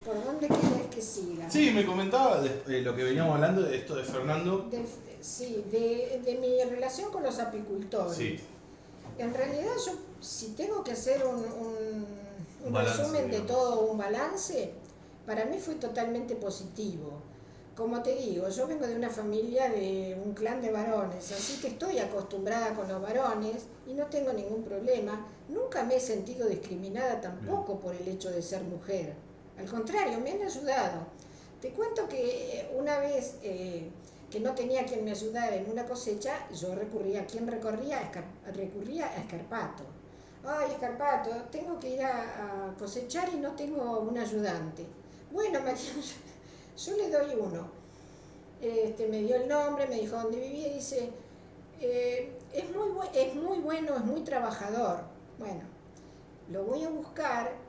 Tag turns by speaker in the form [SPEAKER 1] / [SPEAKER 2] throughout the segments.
[SPEAKER 1] ¿Por dónde querés que siga?
[SPEAKER 2] Sí, me comentaba lo que veníamos hablando de esto de Fernando.
[SPEAKER 1] Sí, de mi relación con los apicultores.
[SPEAKER 2] Sí.
[SPEAKER 1] En realidad yo, si tengo que hacer un
[SPEAKER 2] Balance,
[SPEAKER 1] resumen de
[SPEAKER 2] digamos.
[SPEAKER 1] todo, un balance, para mí fue totalmente positivo. Como te digo, yo vengo de una familia de un clan de varones, así que estoy acostumbrada con los varones y no tengo ningún problema. Nunca me he sentido discriminada tampoco por el hecho de ser mujer. Al contrario, me han ayudado. Te cuento que una vez que no tenía quien me ayudara en una cosecha, yo recurría, ¿a quién recorría? Recurría a Escarpato. Ay, Escarpato, tengo que ir a cosechar y no tengo un ayudante. Bueno, María, yo le doy uno. Me dio el nombre, me dijo dónde vivía y dice, es muy bueno, es muy trabajador. Bueno, lo voy a buscar.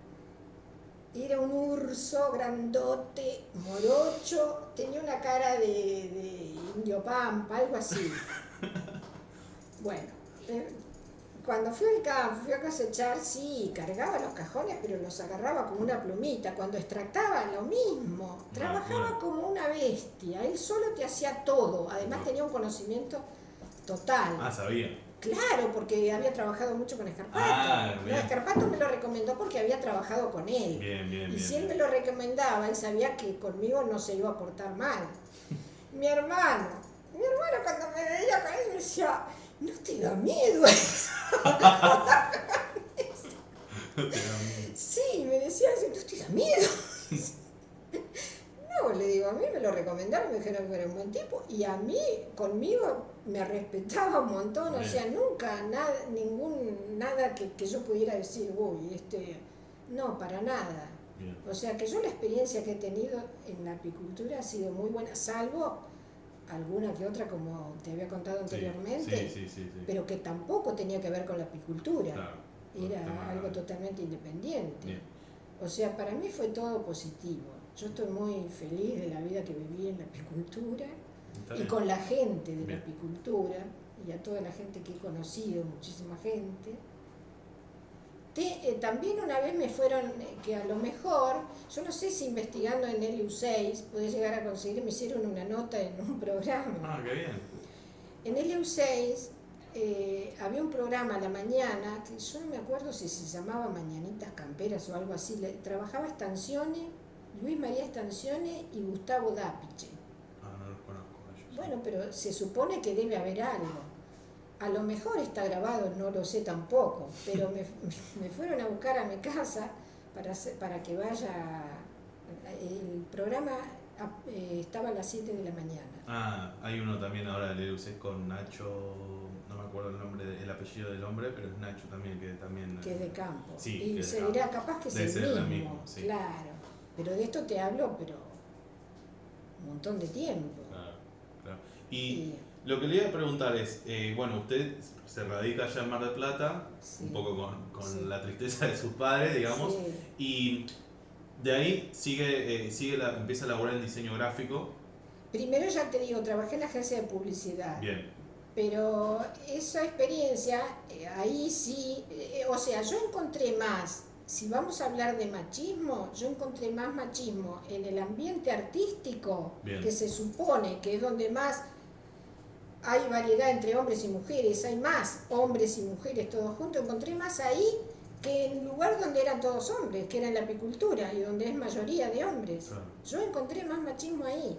[SPEAKER 1] Era un urso grandote, morocho, tenía una cara de indio pampa, algo así. Bueno, cuando fui al campo, fui a cosechar, sí, cargaba los cajones, pero los agarraba como una plumita. Cuando extractaba, lo mismo. Trabajaba como una bestia, él solo te hacía todo. Además tenía un conocimiento total.
[SPEAKER 2] Ah, sabía.
[SPEAKER 1] Claro, porque había trabajado mucho con Escarpato. No, Escarpato me lo recomendó porque había trabajado con él. Y si él me lo recomendaba, él sabía que conmigo no se iba a portar mal. Mi hermano cuando me veía con él me decía, ¿no te da miedo eso? Sí, me decía, ¿no te da miedo? No, le digo, a mí me lo recomendaron, me dijeron que era un buen tipo, y a mí, conmigo, me respetaba un montón, o sea, nunca, nada que yo pudiera decir, uy, no, para nada. O sea, que yo la experiencia que he tenido en la apicultura ha sido muy buena, salvo alguna que otra, como te había contado anteriormente,
[SPEAKER 2] sí.
[SPEAKER 1] pero que tampoco tenía que ver con la apicultura,
[SPEAKER 2] Claro,
[SPEAKER 1] era algo totalmente independiente.
[SPEAKER 2] Bien.
[SPEAKER 1] O sea, para mí fue todo positivo. Yo estoy muy feliz de la vida que viví en la apicultura y con la gente de la apicultura y a toda la gente que he conocido, muchísima gente. También una vez me fueron, que a lo mejor, yo no sé si investigando en el EU6 podés llegar a conseguir, me hicieron una nota en un programa.
[SPEAKER 2] Ah, qué bien.
[SPEAKER 1] En el EU6 había un programa a la mañana, que yo no me acuerdo si se llamaba Mañanitas Camperas o algo así, trabajaba Stanzione, Luis María Stanzione y Gustavo Dapiche.
[SPEAKER 2] Ah, no los conozco a ellos.
[SPEAKER 1] Bueno, pero se supone que debe haber algo. A lo mejor está grabado, no lo sé tampoco, pero me fueron a buscar a mi casa para que vaya. El programa estaba a las 7 de la mañana.
[SPEAKER 2] Ah, hay uno también ahora de Leuces con Nacho, no me acuerdo el nombre, el apellido del hombre, pero es Nacho también, que también...
[SPEAKER 1] Que es de campo.
[SPEAKER 2] Sí,
[SPEAKER 1] y se dirá, capaz que es el mismo. Sí. Claro, pero de esto te hablo, pero un montón de tiempo.
[SPEAKER 2] Claro. Y lo que le iba a preguntar es, bueno, usted se radica allá en Mar del Plata, un poco con la tristeza de sus padres, digamos, y de ahí empieza a laburar en diseño gráfico.
[SPEAKER 1] Primero, ya te digo, trabajé en la agencia de publicidad.
[SPEAKER 2] Bien.
[SPEAKER 1] Pero esa experiencia, ahí sí, o sea, yo encontré más, si vamos a hablar de machismo, yo encontré más machismo en el ambiente artístico, que se supone que es donde más hay variedad entre hombres y mujeres, hay más hombres y mujeres todos juntos, encontré más ahí que en el lugar donde eran todos hombres, que era en la apicultura y donde es mayoría de hombres. Yo encontré más machismo ahí.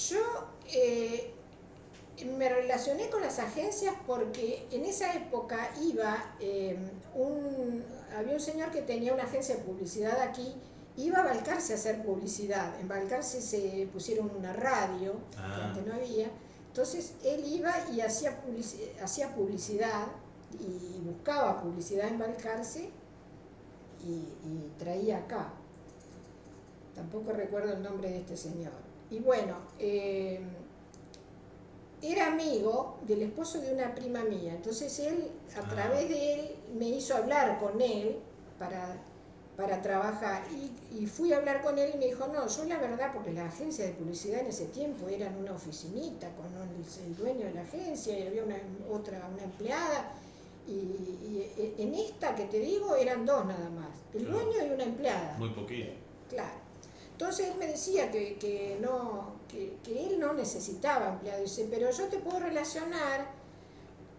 [SPEAKER 1] Yo me relacioné con las agencias porque en esa época había un señor que tenía una agencia de publicidad aquí, iba a Balcarce a hacer publicidad. En Balcarce se pusieron una radio, que antes no había, entonces él iba y hacía publicidad y buscaba publicidad en Balcarce y traía acá. Tampoco recuerdo el nombre de este señor. Y bueno, era amigo del esposo de una prima mía, entonces él, a través de él, me hizo hablar con él para trabajar, y fui a hablar con él y me dijo, no, yo la verdad, porque las agencias de publicidad en ese tiempo eran una oficinita con el dueño de la agencia y había una empleada, Y en esta que te digo eran dos nada más, el dueño y una empleada.
[SPEAKER 2] Muy poquito.
[SPEAKER 1] Claro. Entonces él me decía que él no necesitaba empleado. Dice, pero yo te puedo relacionar.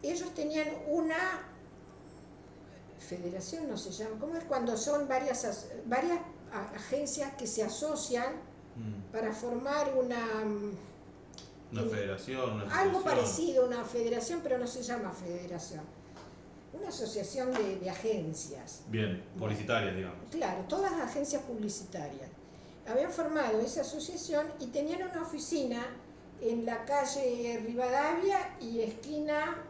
[SPEAKER 1] Ellos tenían una federación, no se llama, ¿cómo es cuando son varias agencias que se asocian para formar
[SPEAKER 2] una federación, una
[SPEAKER 1] algo parecido a una federación, pero no se llama federación, una asociación de agencias.
[SPEAKER 2] Bien, publicitarias, digamos.
[SPEAKER 1] Claro, todas agencias publicitarias. Habían formado esa asociación y tenían una oficina en la calle Rivadavia y esquina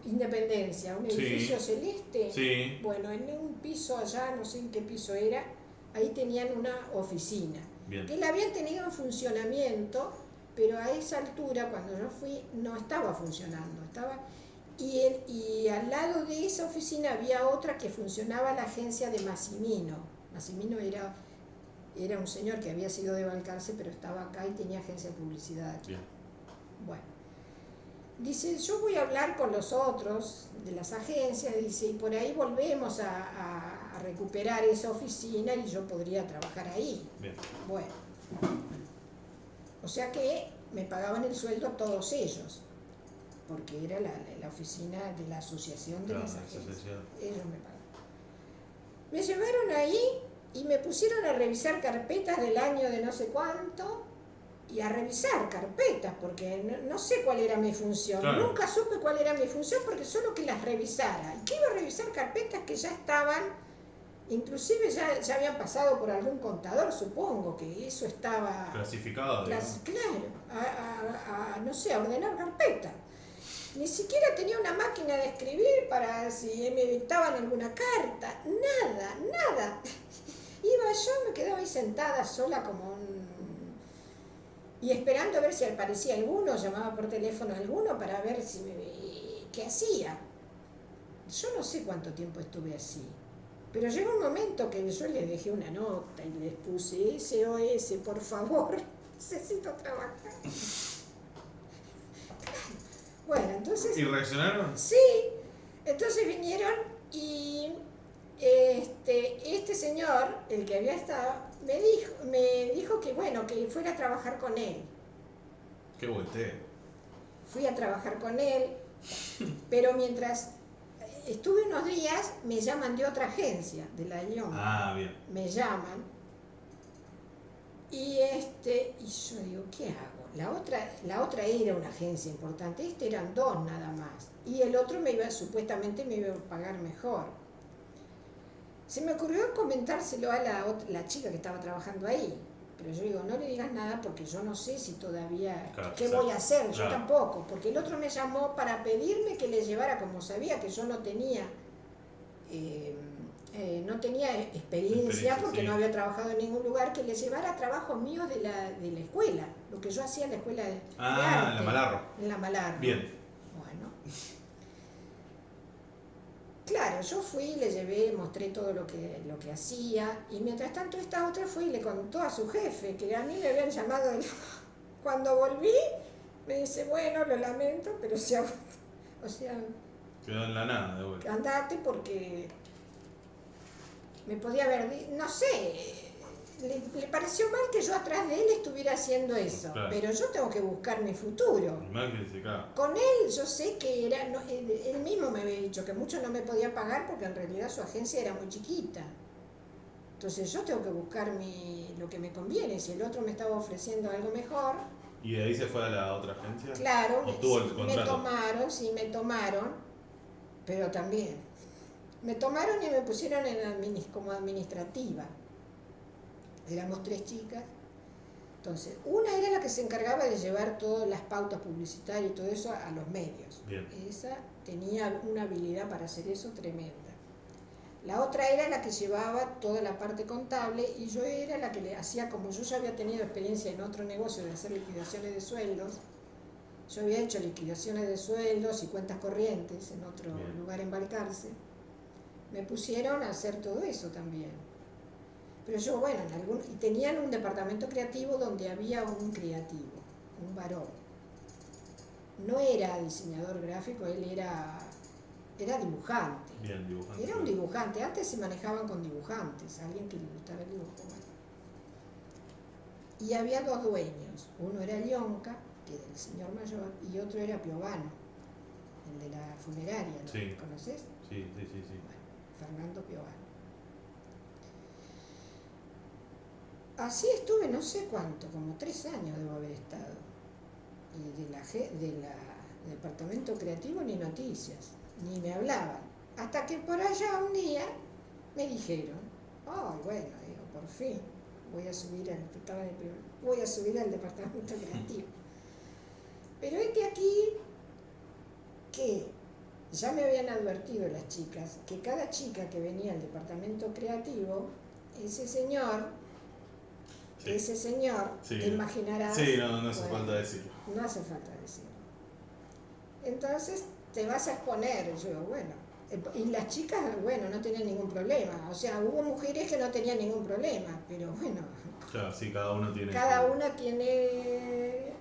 [SPEAKER 1] Independencia, un edificio celeste.
[SPEAKER 2] Sí.
[SPEAKER 1] Bueno, en un piso allá, no sé en qué piso era, ahí tenían una oficina.
[SPEAKER 2] Bien.
[SPEAKER 1] Que la habían tenido en funcionamiento, pero a esa altura, cuando yo fui, no estaba funcionando. Y al lado de esa oficina había otra que funcionaba, la agencia de Massimino. Massimino era un señor que había sido de Balcarce, pero estaba acá y tenía agencia de publicidad aquí.
[SPEAKER 2] Bien.
[SPEAKER 1] Bueno, dice, yo voy a hablar con los otros de las agencias, dice, y por ahí volvemos a recuperar esa oficina y yo podría trabajar ahí.
[SPEAKER 2] Bien.
[SPEAKER 1] Bueno, o sea que me pagaban el sueldo a todos ellos, porque era la oficina de la asociación de las agencias. Ellos me pagaban. Me llevaron ahí y me pusieron a revisar carpetas del año de no sé cuánto, y a revisar carpetas, porque no sé cuál era mi función.
[SPEAKER 2] Claro.
[SPEAKER 1] Nunca supe cuál era mi función, porque solo que las revisara. ¿Y qué iba a revisar carpetas que ya estaban, inclusive ya habían pasado por algún contador, supongo que eso estaba...
[SPEAKER 2] Clasificado, digamos.
[SPEAKER 1] Claro, no sé, a ordenar carpetas. Ni siquiera tenía una máquina de escribir para si me dictaban alguna carta. Nada. Iba yo, me quedaba ahí sentada sola como y esperando a ver si aparecía alguno, llamaba por teléfono a alguno para ver qué hacía. Yo no sé cuánto tiempo estuve así, pero llegó un momento que yo les dejé una nota y les puse SOS, por favor, necesito trabajar. Bueno, entonces...
[SPEAKER 2] ¿Y reaccionaron?
[SPEAKER 1] Sí, entonces vinieron y este señor, el que había estado, me dijo que bueno, que fuera a trabajar con él.
[SPEAKER 2] Qué volteo.
[SPEAKER 1] Fui a trabajar con él, pero mientras estuve unos días, me llaman de otra agencia, de la Lyon.
[SPEAKER 2] Ah, bien.
[SPEAKER 1] Me llaman y yo digo, ¿qué hago? La otra era una agencia importante, eran dos nada más, y el otro supuestamente me iba a pagar mejor. Se me ocurrió comentárselo a la chica que estaba trabajando ahí, pero yo digo, no le digas nada porque yo no sé si todavía,
[SPEAKER 2] claro,
[SPEAKER 1] ¿qué voy a hacer? Yo
[SPEAKER 2] claro.
[SPEAKER 1] tampoco, porque el otro me llamó para pedirme que le llevara, como sabía que yo no tenía experiencia porque
[SPEAKER 2] sí.
[SPEAKER 1] no había trabajado en ningún lugar, que le llevara trabajos míos de la escuela, lo que yo hacía en la escuela de arte.
[SPEAKER 2] En la Malarro.
[SPEAKER 1] En la Malarro.
[SPEAKER 2] Bien.
[SPEAKER 1] Bueno. Claro, yo fui, le llevé, mostré todo lo que hacía, y mientras tanto esta otra fue y le contó a su jefe que a mí me habían llamado. Cuando volví, me dice, bueno, lo lamento, pero o sea,
[SPEAKER 2] quedó en la nada de vuelta.
[SPEAKER 1] Andate porque me podía haber, no sé, le pareció mal que yo atrás de él estuviera haciendo eso,
[SPEAKER 2] claro.
[SPEAKER 1] Pero yo tengo que buscar mi futuro. Con él yo sé que él mismo me había dicho que mucho no me podía pagar porque en realidad su agencia era muy chiquita. Entonces yo tengo que buscar lo que me conviene. Si el otro me estaba ofreciendo algo mejor.
[SPEAKER 2] ¿Y de ahí se fue a la otra agencia?
[SPEAKER 1] Claro,
[SPEAKER 2] ¿Obtuvo el contrato?
[SPEAKER 1] me tomaron, pero también me tomaron y me pusieron como administrativa. Éramos 3 chicas. Entonces, una era la que se encargaba de llevar todas las pautas publicitarias y todo eso a los medios.
[SPEAKER 2] Bien.
[SPEAKER 1] Esa tenía una habilidad para hacer eso tremenda. La otra era la que llevaba toda la parte contable y yo era la que le hacía, como yo ya había tenido experiencia en otro negocio de hacer liquidaciones de sueldos, yo había hecho liquidaciones de sueldos y cuentas corrientes en otro lugar en Balcarce, me pusieron a hacer todo eso también. Pero yo, bueno, y tenían un departamento creativo donde había un creativo, un varón. No era diseñador gráfico, él era era dibujante.
[SPEAKER 2] Bien, dibujante.
[SPEAKER 1] Era un dibujante. Antes se manejaban con dibujantes, alguien que le gustara el dibujo. Bueno. Y había dos dueños. Uno era Lionca, que era el señor mayor, y otro era Piovano, el de la funeraria, ¿no?
[SPEAKER 2] Sí.
[SPEAKER 1] ¿Conoces?
[SPEAKER 2] Sí.
[SPEAKER 1] Bueno, Fernando Piovano. Así estuve no sé cuánto, como 3 años debo haber estado. Y del departamento creativo ni noticias, ni me hablaban. Hasta que por allá un día me dijeron, bueno, digo, por fin voy a subir al departamento creativo. Pero es que aquí, que ya me habían advertido las chicas, que cada chica que venía al departamento creativo, ese señor,
[SPEAKER 2] Sí.
[SPEAKER 1] te imaginarás.
[SPEAKER 2] Sí, no hace falta decirlo.
[SPEAKER 1] No hace falta decirlo. Entonces te vas a exponer, yo digo, bueno. Y las chicas, bueno, no tenían ningún problema. O sea, hubo mujeres que no tenían ningún problema, pero bueno.
[SPEAKER 2] Claro, sí, cada una tiene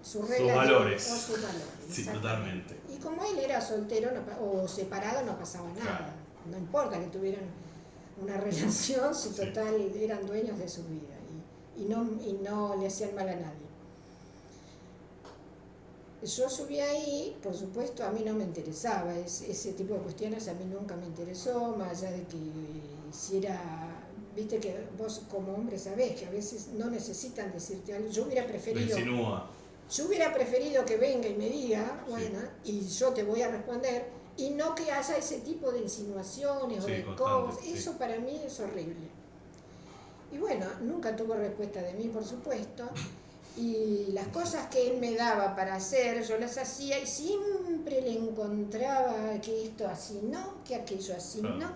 [SPEAKER 1] sus reglas. Sus valores.
[SPEAKER 2] Sí, totalmente.
[SPEAKER 1] Y como él era soltero o separado, no pasaba nada. Claro. No importa que tuvieran una relación, si total eran dueños de su vida y no le hacían mal a nadie. Yo subí ahí, por supuesto, a mí no me interesaba, ese tipo de cuestiones a mí nunca me interesó, más allá de que viste que vos como hombre sabés que a veces no necesitan decirte algo. Yo hubiera preferido que venga y me diga, bueno, y yo te voy a responder, y no que haya ese tipo de insinuaciones o de cosas. Eso para mí es horrible. Y bueno, nunca tuvo respuesta de mí, por supuesto. Y las cosas que él me daba para hacer, yo las hacía y siempre le encontraba que esto así no, que aquello así no.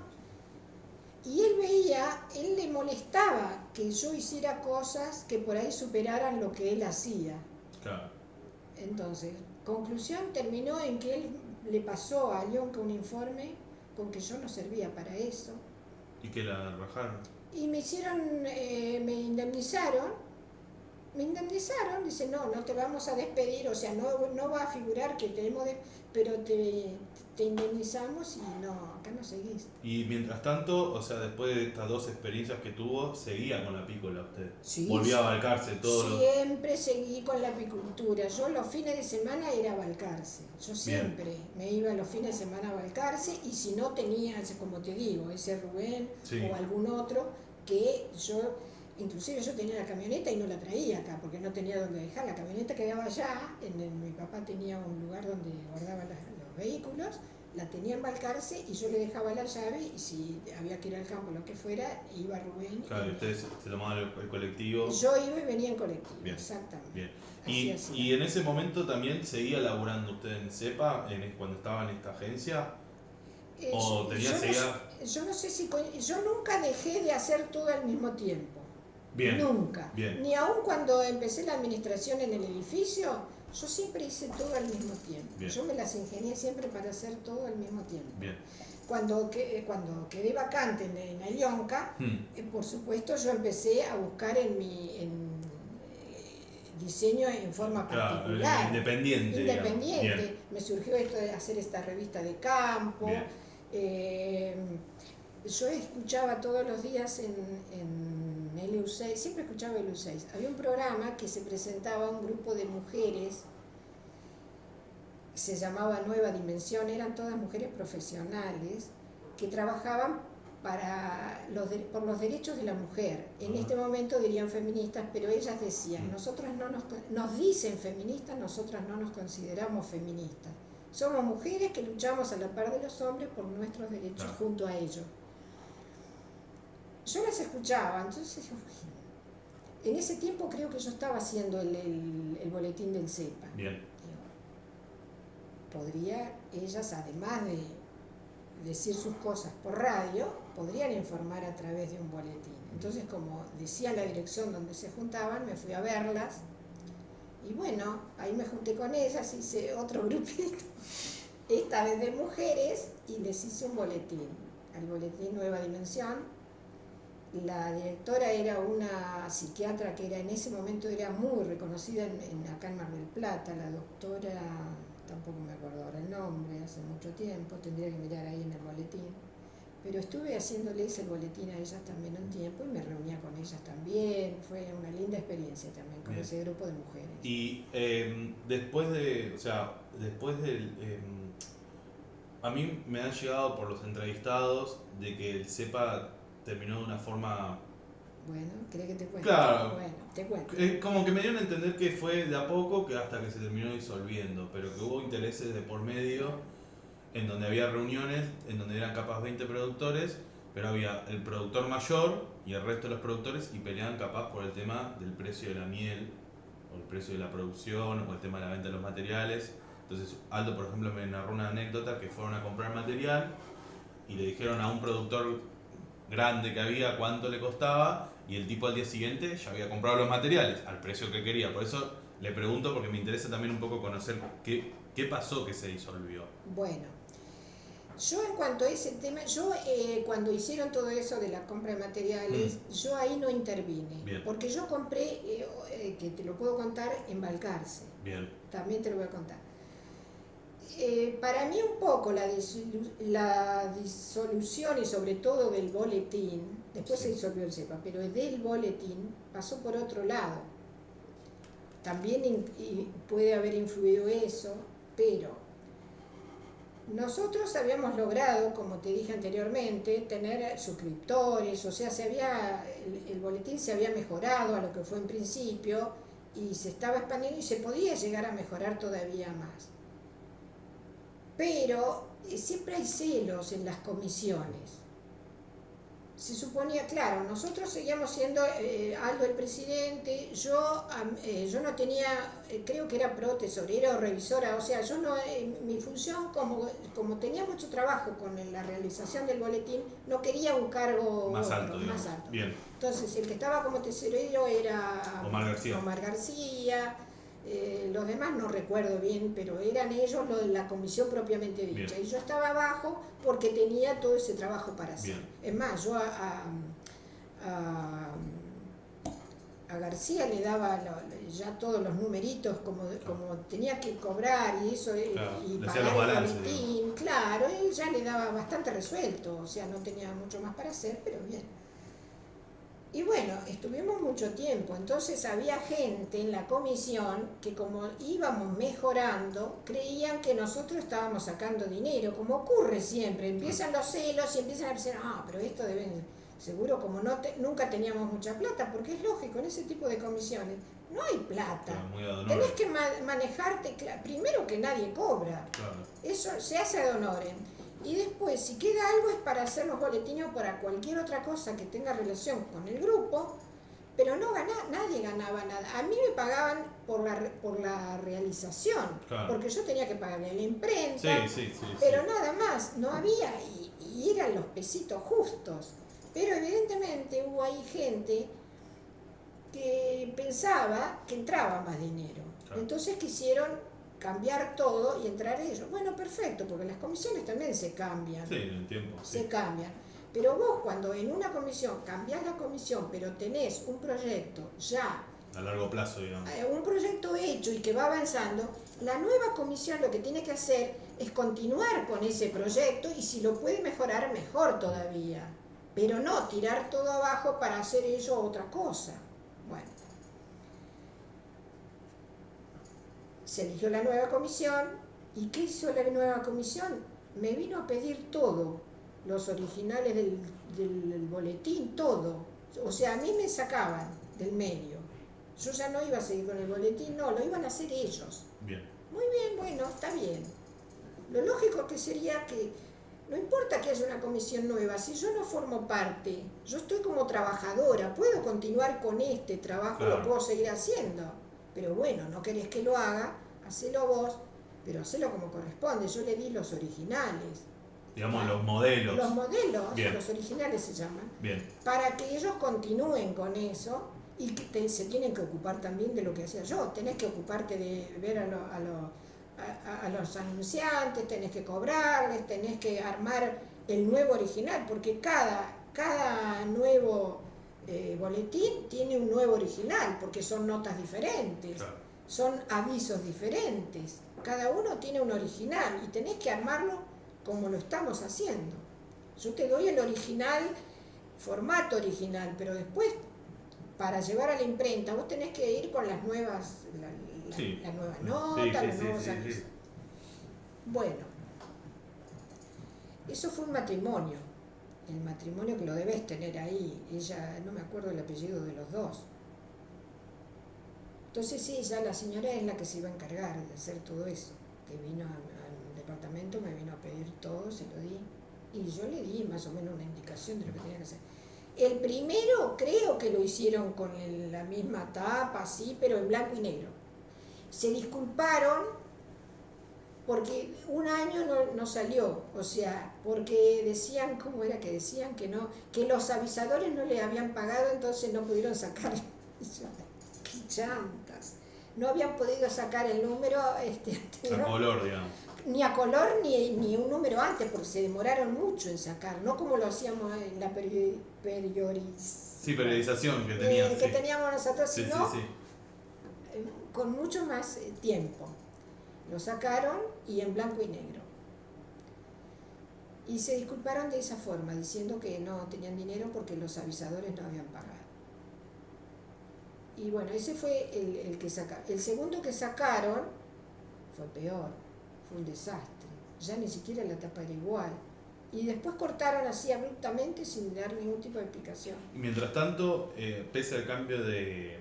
[SPEAKER 1] Y él le molestaba que yo hiciera cosas que por ahí superaran lo que él hacía.
[SPEAKER 2] Claro.
[SPEAKER 1] Entonces, conclusión, terminó en que él le pasó a Lionca un informe con que yo no servía para eso.
[SPEAKER 2] ¿Y que la rajaron?
[SPEAKER 1] Y me indemnizaron. Dice, no te vamos a despedir, o sea, no va a figurar que pero te indemnizamos y acá no seguís.
[SPEAKER 2] Y mientras tanto, o sea, después de estas 2 experiencias que tuvo, ¿seguía con la apícola usted?
[SPEAKER 1] Sí,
[SPEAKER 2] ¿Volvía a Balcarce todo?
[SPEAKER 1] Siempre seguí con la apicultura. Yo los fines de semana era a Balcarce. Yo siempre me iba los fines de semana a Balcarce, y si no tenía, como te digo, ese Rubén o algún otro, que inclusive yo tenía la camioneta y no la traía acá porque no tenía dónde dejar. La camioneta quedaba allá, mi papá tenía un lugar donde guardaba los vehículos, la tenía en Balcarce y yo le dejaba la llave, y si había que ir al campo, lo que fuera, iba Rubén.
[SPEAKER 2] Claro, y ustedes se tomaban el colectivo.
[SPEAKER 1] Yo iba y venía en colectivo.
[SPEAKER 2] Bien.
[SPEAKER 1] Exactamente.
[SPEAKER 2] Bien. Y en ese momento también seguía laburando usted en CEPA cuando estaba en esta agencia. ¿O
[SPEAKER 1] yo no sé si... Yo nunca dejé de hacer todo al mismo tiempo.
[SPEAKER 2] Bien.
[SPEAKER 1] Nunca.
[SPEAKER 2] Bien.
[SPEAKER 1] Ni aun cuando empecé la administración en el edificio, yo siempre hice todo al mismo tiempo.
[SPEAKER 2] Bien.
[SPEAKER 1] Yo me las ingenié siempre para hacer todo al mismo tiempo.
[SPEAKER 2] Bien.
[SPEAKER 1] Cuando quedé vacante en Lionca, por supuesto yo empecé a buscar en diseño en forma particular.
[SPEAKER 2] Independiente.
[SPEAKER 1] Me surgió esto de hacer esta revista de campo. Yo escuchaba todos los días en LU6, siempre escuchaba LU6. Había un programa que se presentaba a un grupo de mujeres, se llamaba Nueva Dimensión, eran todas mujeres profesionales que trabajaban por los derechos de la mujer. En este momento dirían feministas, pero ellas decían, nos dicen feministas, nosotras no nos consideramos feministas. Somos mujeres que luchamos a la par de los hombres por nuestros derechos junto a ellos. Yo las escuchaba, entonces en ese tiempo creo que yo estaba haciendo el boletín del CEPA.
[SPEAKER 2] Bien.
[SPEAKER 1] Podría ellas, además de decir sus cosas por radio, podrían informar a través de un boletín. Entonces, como decía la dirección donde se juntaban, me fui a verlas y bueno, ahí me junté con ellas, hice otro grupito, esta vez de mujeres, y les hice un boletín, al boletín Nueva Dimensión. La directora era una psiquiatra que en ese momento era muy reconocida acá en Mar del Plata, la doctora, tampoco me acuerdo ahora el nombre, hace mucho tiempo, tendría que mirar ahí en el boletín. Pero estuve haciéndoles el boletín a ellas también un tiempo y me reunía con ellas también. Fue una linda experiencia también con ese grupo de mujeres.
[SPEAKER 2] Y después de, o sea, después del... a mí me han llegado por los entrevistados de que el CEPA terminó de una forma...
[SPEAKER 1] Bueno, ¿querés que te cuente?
[SPEAKER 2] Claro.
[SPEAKER 1] Bueno, te cuento.
[SPEAKER 2] Como que me dieron a entender que fue de a poco que hasta que se terminó disolviendo, pero que hubo intereses de por medio, en donde había reuniones, en donde eran capaz 20 productores, pero había el productor mayor y el resto de los productores y peleaban capaz por el tema del precio de la miel, o el precio de la producción, o el tema de la venta de los materiales. Entonces Aldo, por ejemplo, me narró una anécdota que fueron a comprar material y le dijeron a un productor grande que había cuánto le costaba, y el tipo al día siguiente ya había comprado los materiales al precio que quería. Por eso le pregunto, porque me interesa también un poco conocer qué pasó que se disolvió.
[SPEAKER 1] Bueno, yo en cuanto a ese tema, cuando hicieron todo eso de la compra de materiales, yo ahí no intervine.
[SPEAKER 2] Bien.
[SPEAKER 1] Porque yo compré, que te lo puedo contar, en Balcarce.
[SPEAKER 2] Bien.
[SPEAKER 1] También te lo voy a contar. Para mí un poco la disolución y sobre todo del boletín, después se disolvió el CEPA, pero del boletín pasó por otro lado. También puede haber influido eso, pero nosotros habíamos logrado, como te dije anteriormente, tener suscriptores, o sea, el boletín se había mejorado a lo que fue en principio y se estaba expandiendo y se podía llegar a mejorar todavía más. Pero siempre hay celos en las comisiones. Se suponía, claro, nosotros seguíamos siendo Aldo el presidente, yo no tenía, creo que era pro-tesorera o revisora, o sea, yo no, mi función como tenía mucho trabajo con la realización del boletín, no quería un cargo
[SPEAKER 2] más alto. Bien.
[SPEAKER 1] Entonces, el que estaba como tesorero era
[SPEAKER 2] Omar
[SPEAKER 1] García. Los demás no recuerdo bien, pero eran ellos los de la comisión propiamente dicha. Bien. Y yo estaba abajo porque tenía todo ese trabajo para hacer. Bien. Es más, yo a García le daba ya todos los numeritos, como tenía que cobrar y eso, y pagar el boletín. Claro, él ya le daba bastante resuelto, o sea, no tenía mucho más para hacer, pero bien. Y bueno, estuvimos mucho tiempo, entonces había gente en la comisión que como íbamos mejorando, creían que nosotros estábamos sacando dinero, como ocurre siempre, empiezan los celos y empiezan a decir, pero esto seguro como nunca teníamos mucha plata, porque es lógico, en ese tipo de comisiones no hay plata, tenés que manejarte, primero que nadie cobra, eso se hace ad honorem. Y después, si queda algo es para hacer los boletines o para cualquier otra cosa que tenga relación con el grupo, pero nadie ganaba nada. A mí me pagaban por la realización, porque yo tenía que pagarle a la imprenta, pero nada más, no había, y eran los pesitos justos. Pero evidentemente hubo ahí gente que pensaba que entraba más dinero. Entonces quisieron cambiar todo y entrar ellos. Bueno, perfecto, porque las comisiones también se cambian.
[SPEAKER 2] Sí, en el tiempo.
[SPEAKER 1] Se cambian. Pero vos cuando en una comisión cambiás la comisión, pero tenés un proyecto ya...
[SPEAKER 2] A largo plazo, digamos.
[SPEAKER 1] Un proyecto hecho y que va avanzando, la nueva comisión lo que tiene que hacer es continuar con ese proyecto y si lo puede mejorar, mejor todavía. Pero no tirar todo abajo para hacer ello otra cosa. Bueno. Se eligió la nueva comisión, ¿y qué hizo la nueva comisión? Me vino a pedir todo, los originales del boletín, todo. O sea, a mí me sacaban del medio. Yo ya no iba a seguir con el boletín, no, lo iban a hacer ellos.
[SPEAKER 2] Bien.
[SPEAKER 1] Muy bien, bueno, está bien. Lo lógico que sería que, no importa que haya una comisión nueva, si yo no formo parte, yo estoy como trabajadora, puedo continuar con este trabajo, lo puedo seguir haciendo. Pero bueno, no querés que lo haga, hacelo vos, pero hacelo como corresponde. Yo le di los originales.
[SPEAKER 2] Digamos, los modelos.
[SPEAKER 1] Los modelos, los originales se llaman.
[SPEAKER 2] Bien.
[SPEAKER 1] Para que ellos continúen con eso y que se tienen que ocupar también de lo que hacía yo. Tenés que ocuparte de ver a los anunciantes, tenés que cobrarles, tenés que armar el nuevo original, porque cada nuevo boletín tiene un nuevo original, porque son notas diferentes, son avisos diferentes. Cada uno tiene un original y tenés que armarlo como lo estamos haciendo. Yo te doy el original, formato original, pero después, para llevar a la imprenta, vos tenés que ir con las nuevas, la nueva nota, los nuevos avisos. Bueno, eso fue un matrimonio. El matrimonio que lo debes tener ahí. Ella, no me acuerdo el apellido de los dos. Entonces sí, ya la señora es la que se iba a encargar de hacer todo eso. Que vino al departamento, me vino a pedir todo, se lo di. Y yo le di más o menos una indicación de lo que tenía que hacer. El primero creo que lo hicieron con la misma tapa, sí, pero en blanco y negro. Se disculparon porque un año no salió, o sea, porque decían, ¿cómo era que decían? Que no, que los avisadores no le habían pagado, entonces no pudieron sacar. ¡Qué chantas! No habían podido sacar el número
[SPEAKER 2] a color, digamos.
[SPEAKER 1] Ni a color ni un número antes, porque se demoraron mucho en sacar, no como lo hacíamos en la
[SPEAKER 2] periodización que teníamos.
[SPEAKER 1] Que teníamos nosotros,
[SPEAKER 2] sí,
[SPEAKER 1] sino
[SPEAKER 2] sí.
[SPEAKER 1] Con mucho más tiempo. Lo sacaron y en blanco y negro. Y se disculparon de esa forma, diciendo que no tenían dinero porque los avisadores no habían pagado. Y bueno, ese fue el que sacaron. El segundo que sacaron fue peor, fue un desastre. Ya ni siquiera la tapa era igual. Y después cortaron así abruptamente sin dar ningún tipo de explicación.
[SPEAKER 2] Mientras tanto, pese al cambio de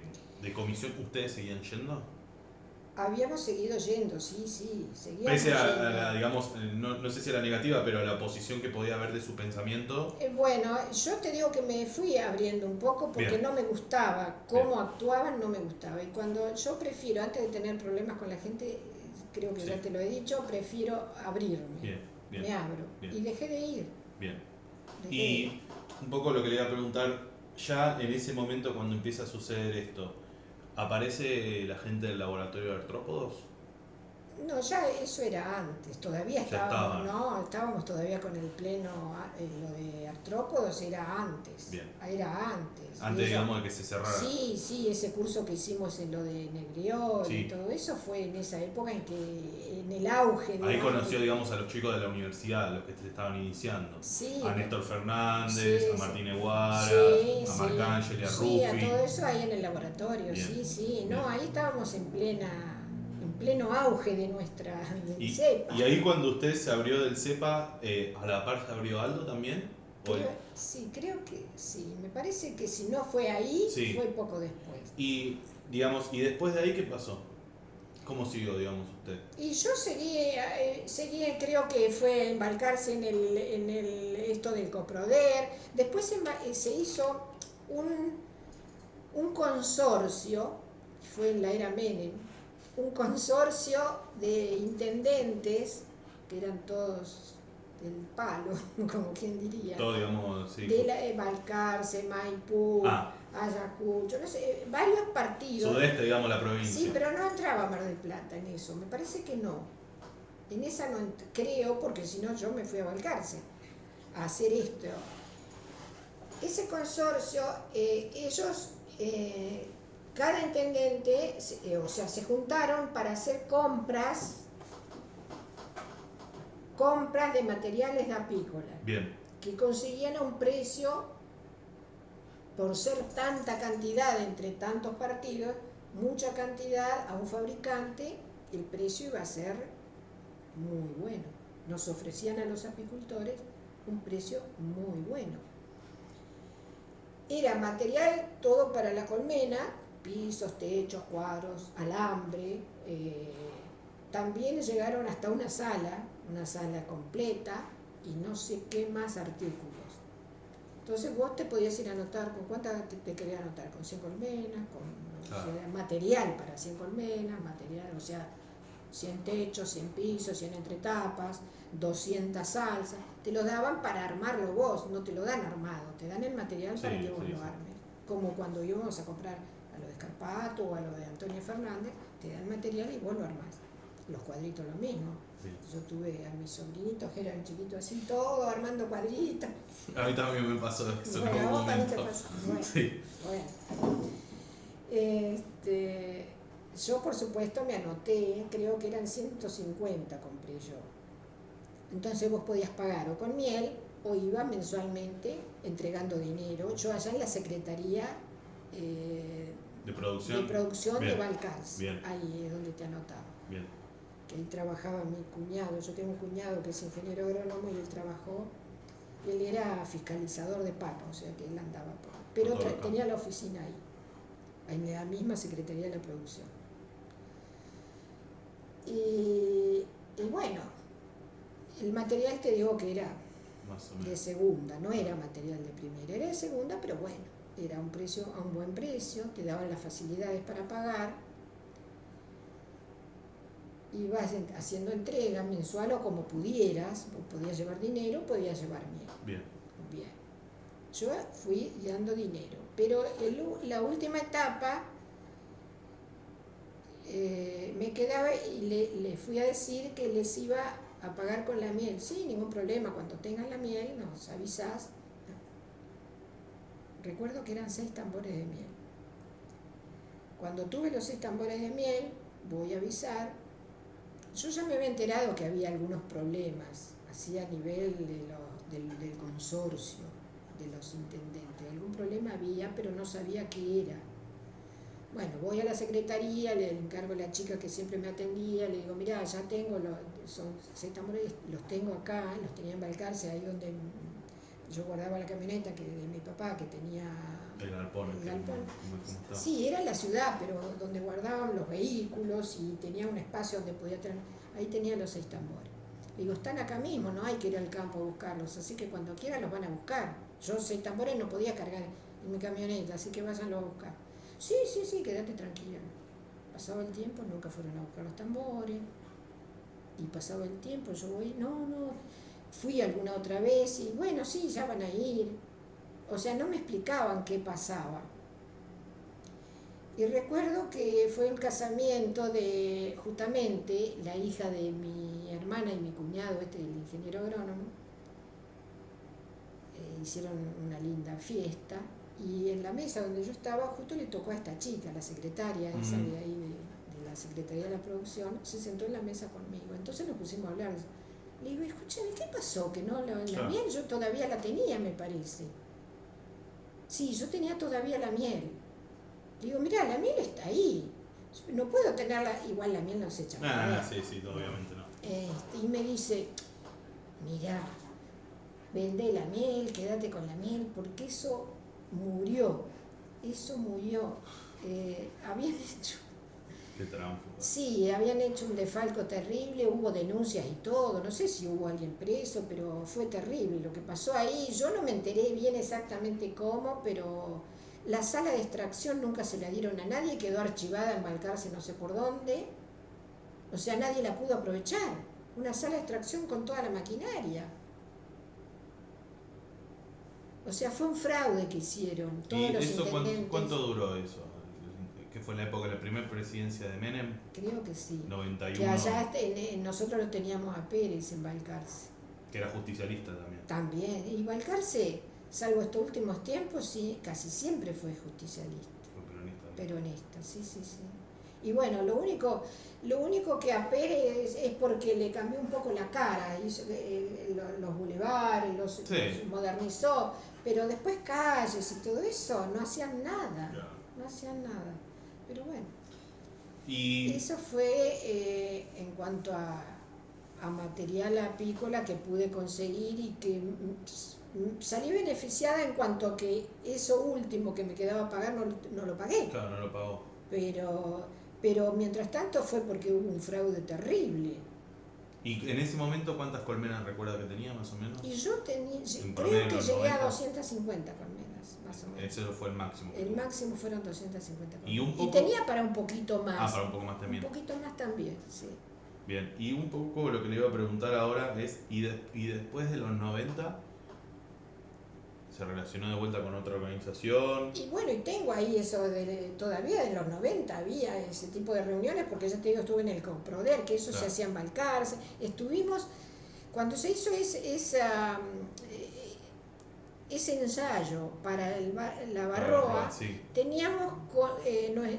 [SPEAKER 2] comisión, ¿ustedes seguían yendo?
[SPEAKER 1] Habíamos seguido yendo, sí, seguíamos
[SPEAKER 2] pese a
[SPEAKER 1] yendo.
[SPEAKER 2] la, digamos, no sé si era negativa, pero a la oposición que podía haber de su pensamiento.
[SPEAKER 1] Bueno, yo te digo que me fui abriendo un poco porque
[SPEAKER 2] Bien.
[SPEAKER 1] no me gustaba, cómo actuaban no me gustaba. Y cuando yo prefiero, antes de tener problemas con la gente, creo que
[SPEAKER 2] Sí.
[SPEAKER 1] ya te lo he dicho, prefiero abrirme.
[SPEAKER 2] Bien.
[SPEAKER 1] Me abro.
[SPEAKER 2] Bien.
[SPEAKER 1] Y dejé de ir.
[SPEAKER 2] Bien.
[SPEAKER 1] Dejé de
[SPEAKER 2] Y
[SPEAKER 1] ir.
[SPEAKER 2] un poco lo que le iba a preguntar, ya en ese momento cuando empieza a suceder esto, ¿aparece la gente del laboratorio de artrópodos?
[SPEAKER 1] No, ya eso era antes, todavía estábamos, no, estábamos todavía con el pleno, lo de artrópodos era antes.
[SPEAKER 2] Bien.
[SPEAKER 1] Era antes.
[SPEAKER 2] Antes, digamos, de que se cerrara.
[SPEAKER 1] Sí, ese curso que hicimos en lo de Negriol
[SPEAKER 2] Sí.
[SPEAKER 1] y todo eso fue en esa época en que, en el auge.
[SPEAKER 2] Ahí conoció, digamos, a los chicos de la universidad, a los que se estaban iniciando.
[SPEAKER 1] Sí.
[SPEAKER 2] A Néstor Fernández,
[SPEAKER 1] Sí,
[SPEAKER 2] a Martín Eguara,
[SPEAKER 1] sí,
[SPEAKER 2] a Marc Ángel, a Rufi.
[SPEAKER 1] Sí, a todo eso ahí en el laboratorio,
[SPEAKER 2] Bien.
[SPEAKER 1] sí. No,
[SPEAKER 2] Bien.
[SPEAKER 1] ahí estábamos en pleno auge de nuestra cepa.
[SPEAKER 2] Y ahí cuando usted se abrió del CEPA, ¿a la par se abrió Aldo también?
[SPEAKER 1] Sí, creo que sí. Me parece que si no fue ahí,
[SPEAKER 2] Sí.
[SPEAKER 1] fue poco después.
[SPEAKER 2] Y, digamos, ¿y después de ahí qué pasó? ¿Cómo siguió, digamos, usted?
[SPEAKER 1] Y yo seguí, creo que fue embarcarse en esto del Coproder. Después se hizo un consorcio, fue en la era Menem, un consorcio de intendentes, que eran todos del palo, como quien diría.
[SPEAKER 2] Todo, digamos, sí.
[SPEAKER 1] De Balcarce, Maipú, Ayacucho, no sé, varios partidos.
[SPEAKER 2] Sudeste, digamos, la provincia.
[SPEAKER 1] Sí, pero no entraba Mar del Plata en eso, me parece que no. En esa no creo, porque si no yo me fui a Balcarce a hacer esto. Ese consorcio, ellos, cada intendente, se juntaron para hacer compras de materiales de apícola.
[SPEAKER 2] Bien.
[SPEAKER 1] Que conseguían a un precio, por ser tanta cantidad entre tantos partidos, mucha cantidad a un fabricante, el precio iba a ser muy bueno. Nos ofrecían a los apicultores un precio muy bueno. Era material todo para la colmena, pisos, techos, cuadros, alambre. También llegaron hasta una sala completa y no sé qué más artículos. Entonces vos te podías ir a anotar, ¿con cuántas te querías anotar? Con 100 colmenas,
[SPEAKER 2] Claro.
[SPEAKER 1] o sea, material para 100 colmenas, material, o sea, 100 techos, 100 pisos, 100 entretapas, 200 salsas. Te lo daban para armarlo vos, no te lo dan armado, te dan el material para que vos lo armes. Como cuando íbamos a comprar a lo de Escarpato o a lo de Antonio Fernández, te dan material y vos lo armás. Los cuadritos lo mismo.
[SPEAKER 2] Sí.
[SPEAKER 1] Yo tuve a mis sobrinitos que eran chiquitos así, todo armando cuadritos.
[SPEAKER 2] A mí también me pasó eso en
[SPEAKER 1] Bueno,
[SPEAKER 2] algún
[SPEAKER 1] a vos también te
[SPEAKER 2] momento.
[SPEAKER 1] pasó. Bueno,
[SPEAKER 2] Sí.
[SPEAKER 1] bueno. yo por supuesto me anoté, creo que eran 150 compré yo. Entonces vos podías pagar o con miel o iba mensualmente entregando dinero. Yo allá en la Secretaría
[SPEAKER 2] de producción
[SPEAKER 1] de Balcarce, ahí es donde te anotaba.
[SPEAKER 2] Bien.
[SPEAKER 1] Que ahí trabajaba mi cuñado, yo tengo un cuñado que es ingeniero agrónomo y él trabajó, él era fiscalizador de papa, o sea que él andaba por, pero tenía la oficina ahí, en la misma Secretaría de la Producción. Y bueno, el material te digo que era de segunda, no era material de primera, era de segunda, pero bueno, era un precio, a un buen precio, te daban las facilidades para pagar, ibas haciendo entrega mensual o como pudieras, podías llevar dinero, podías llevar miel. Bien. Yo fui dando dinero, pero la última etapa me quedaba y le fui a decir que les iba a pagar con la miel. Sí, ningún problema, cuando tengan la miel nos avisás. Recuerdo que eran 6 tambores de miel. Cuando tuve los 6 tambores de miel, voy a avisar. Yo ya me había enterado que había algunos problemas, así a nivel del consorcio, de los intendentes. Algún problema había, pero no sabía qué era. Bueno, voy a la secretaría, le encargo a la chica que siempre me atendía, le digo, mirá, ya tengo, son 6 tambores, los tengo acá, los tenía en Balcarce, ahí donde yo guardaba la camioneta de mi papá, que tenía
[SPEAKER 2] el galpón.
[SPEAKER 1] Sí, era en la ciudad, pero donde guardaban los vehículos y tenía un espacio donde podía tener, ahí tenía los 6 tambores. Le digo, están acá mismo, no hay que ir al campo a buscarlos, así que cuando quieran los van a buscar. Yo 6 tambores no podía cargar en mi camioneta, así que váyanlo a buscar. Sí, quédate tranquila. Pasaba el tiempo, nunca fueron a buscar los tambores. Y pasaba el tiempo, yo voy, no, fui alguna otra vez y bueno, sí, ya van a ir. O sea, no me explicaban qué pasaba. Y recuerdo que fue el casamiento de, justamente, la hija de mi hermana y mi cuñado, el ingeniero agrónomo. Hicieron una linda fiesta. Y en la mesa donde yo estaba, justo le tocó a esta chica, la secretaria esa de ahí, de la Secretaría de la Producción, se sentó en la mesa conmigo. Entonces nos pusimos a hablar. Le digo, escúchame, ¿qué pasó? Que no, la miel yo todavía la tenía, me parece. Sí, yo tenía todavía la miel. Le digo, mirá, la miel está ahí. No puedo tenerla, igual la miel no se echa.
[SPEAKER 2] Sí, obviamente no.
[SPEAKER 1] Y me dice, mirá, vendé la miel, quédate con la miel, porque eso murió. Habían hecho...
[SPEAKER 2] Qué trampa.
[SPEAKER 1] Sí, habían hecho un desfalco terrible, hubo denuncias y todo, no sé si hubo alguien preso, pero fue terrible lo que pasó ahí. Yo no me enteré bien exactamente cómo, pero la sala de extracción nunca se la dieron a nadie, quedó archivada en Balcarce no sé por dónde, o sea, nadie la pudo aprovechar. Una sala de extracción con toda la maquinaria. O sea, fue un fraude que hicieron todos
[SPEAKER 2] ¿Y
[SPEAKER 1] los
[SPEAKER 2] eso
[SPEAKER 1] intendentes.
[SPEAKER 2] cuánto duró eso? ¿Que fue la época de la primera presidencia de Menem?
[SPEAKER 1] Creo que sí.
[SPEAKER 2] 91.
[SPEAKER 1] Que allá nosotros lo teníamos a Pérez en Balcarce.
[SPEAKER 2] Que era justicialista también.
[SPEAKER 1] También. Y Balcarce, salvo estos últimos tiempos, sí, casi siempre fue justicialista.
[SPEAKER 2] Fue peronista.
[SPEAKER 1] Peronista, sí. Y bueno, lo único que a Pérez es porque le cambió un poco la cara, hizo los bulevares, los modernizó, pero después calles y todo eso no hacían nada.
[SPEAKER 2] Yeah.
[SPEAKER 1] No hacían nada. Pero bueno.
[SPEAKER 2] Y
[SPEAKER 1] eso fue en cuanto a material apícola que pude conseguir y que salí beneficiada en cuanto a que eso último que me quedaba a pagar no lo pagué.
[SPEAKER 2] Claro, no lo pagó.
[SPEAKER 1] Pero mientras tanto fue porque hubo un fraude terrible.
[SPEAKER 2] ¿Y en ese momento cuántas colmenas recuerda que tenía más o menos?
[SPEAKER 1] Y yo creo que llegué a 250 colmenas, más o menos.
[SPEAKER 2] Ese fue el máximo.
[SPEAKER 1] El máximo fueron 250 colmenas.
[SPEAKER 2] Y
[SPEAKER 1] tenía para un poquito más.
[SPEAKER 2] Para un poco más también.
[SPEAKER 1] Un poquito más también, sí.
[SPEAKER 2] Bien, y un poco lo que le iba a preguntar ahora es, ¿y después de los 90 se relacionó de vuelta con otra organización?
[SPEAKER 1] Y bueno, y tengo ahí eso, todavía en los 90 había ese tipo de reuniones, porque ya te digo, estuve en el Comproder, que eso se hacía en Balcarce. ese ensayo para la Barroa,
[SPEAKER 2] sí.
[SPEAKER 1] teníamos,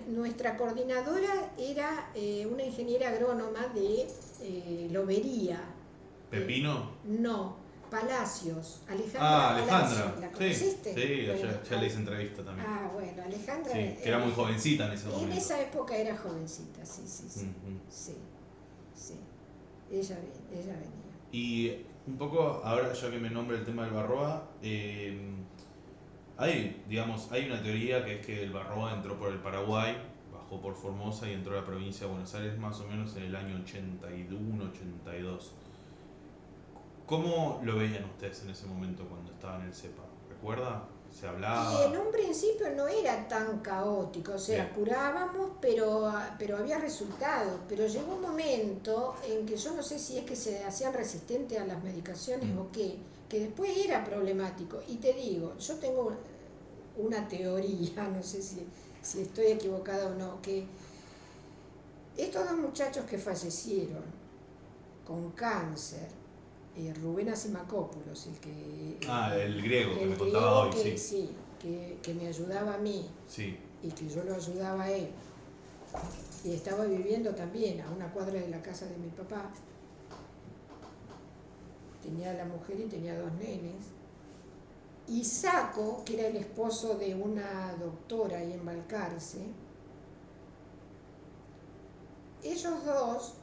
[SPEAKER 1] nuestra coordinadora era una ingeniera agrónoma de Lobería.
[SPEAKER 2] ¿Pepino?
[SPEAKER 1] No, Palacios, Alejandra Palacios. ¿La conociste?
[SPEAKER 2] Sí, bueno, ya le hice entrevista también.
[SPEAKER 1] Ah, bueno, Alejandra.
[SPEAKER 2] Sí, que era muy jovencita en ese momento.
[SPEAKER 1] En esa época era jovencita, sí. Sí. Ella venía.
[SPEAKER 2] Y un poco, ahora ya que me nombra el tema del Barroa, hay una teoría que es que el Barroa entró por el Paraguay, bajó por Formosa y entró a la provincia de Buenos Aires más o menos en el año 81, 82. ¿Cómo lo veían ustedes en ese momento cuando estaban en el CEPA? ¿Recuerda? ¿Se hablaba?
[SPEAKER 1] Y en un principio no era tan caótico, o sea,
[SPEAKER 2] Bien.
[SPEAKER 1] curábamos, pero había resultados. Pero llegó un momento en que yo no sé si es que se hacían resistentes a las medicaciones o qué, que después era problemático. Y te digo, yo tengo una teoría, no sé si estoy equivocada o no, que estos dos muchachos que fallecieron con cáncer, Rubén Asimacopoulos,
[SPEAKER 2] el griego que me contaba hoy,
[SPEAKER 1] sí, que me ayudaba a mí,
[SPEAKER 2] sí,
[SPEAKER 1] y que yo lo ayudaba a él, y estaba viviendo también a una cuadra de la casa de mi papá. Tenía la mujer y tenía 2 nenes. Y Saco, que era el esposo de una doctora ahí en Balcarce, ellos dos,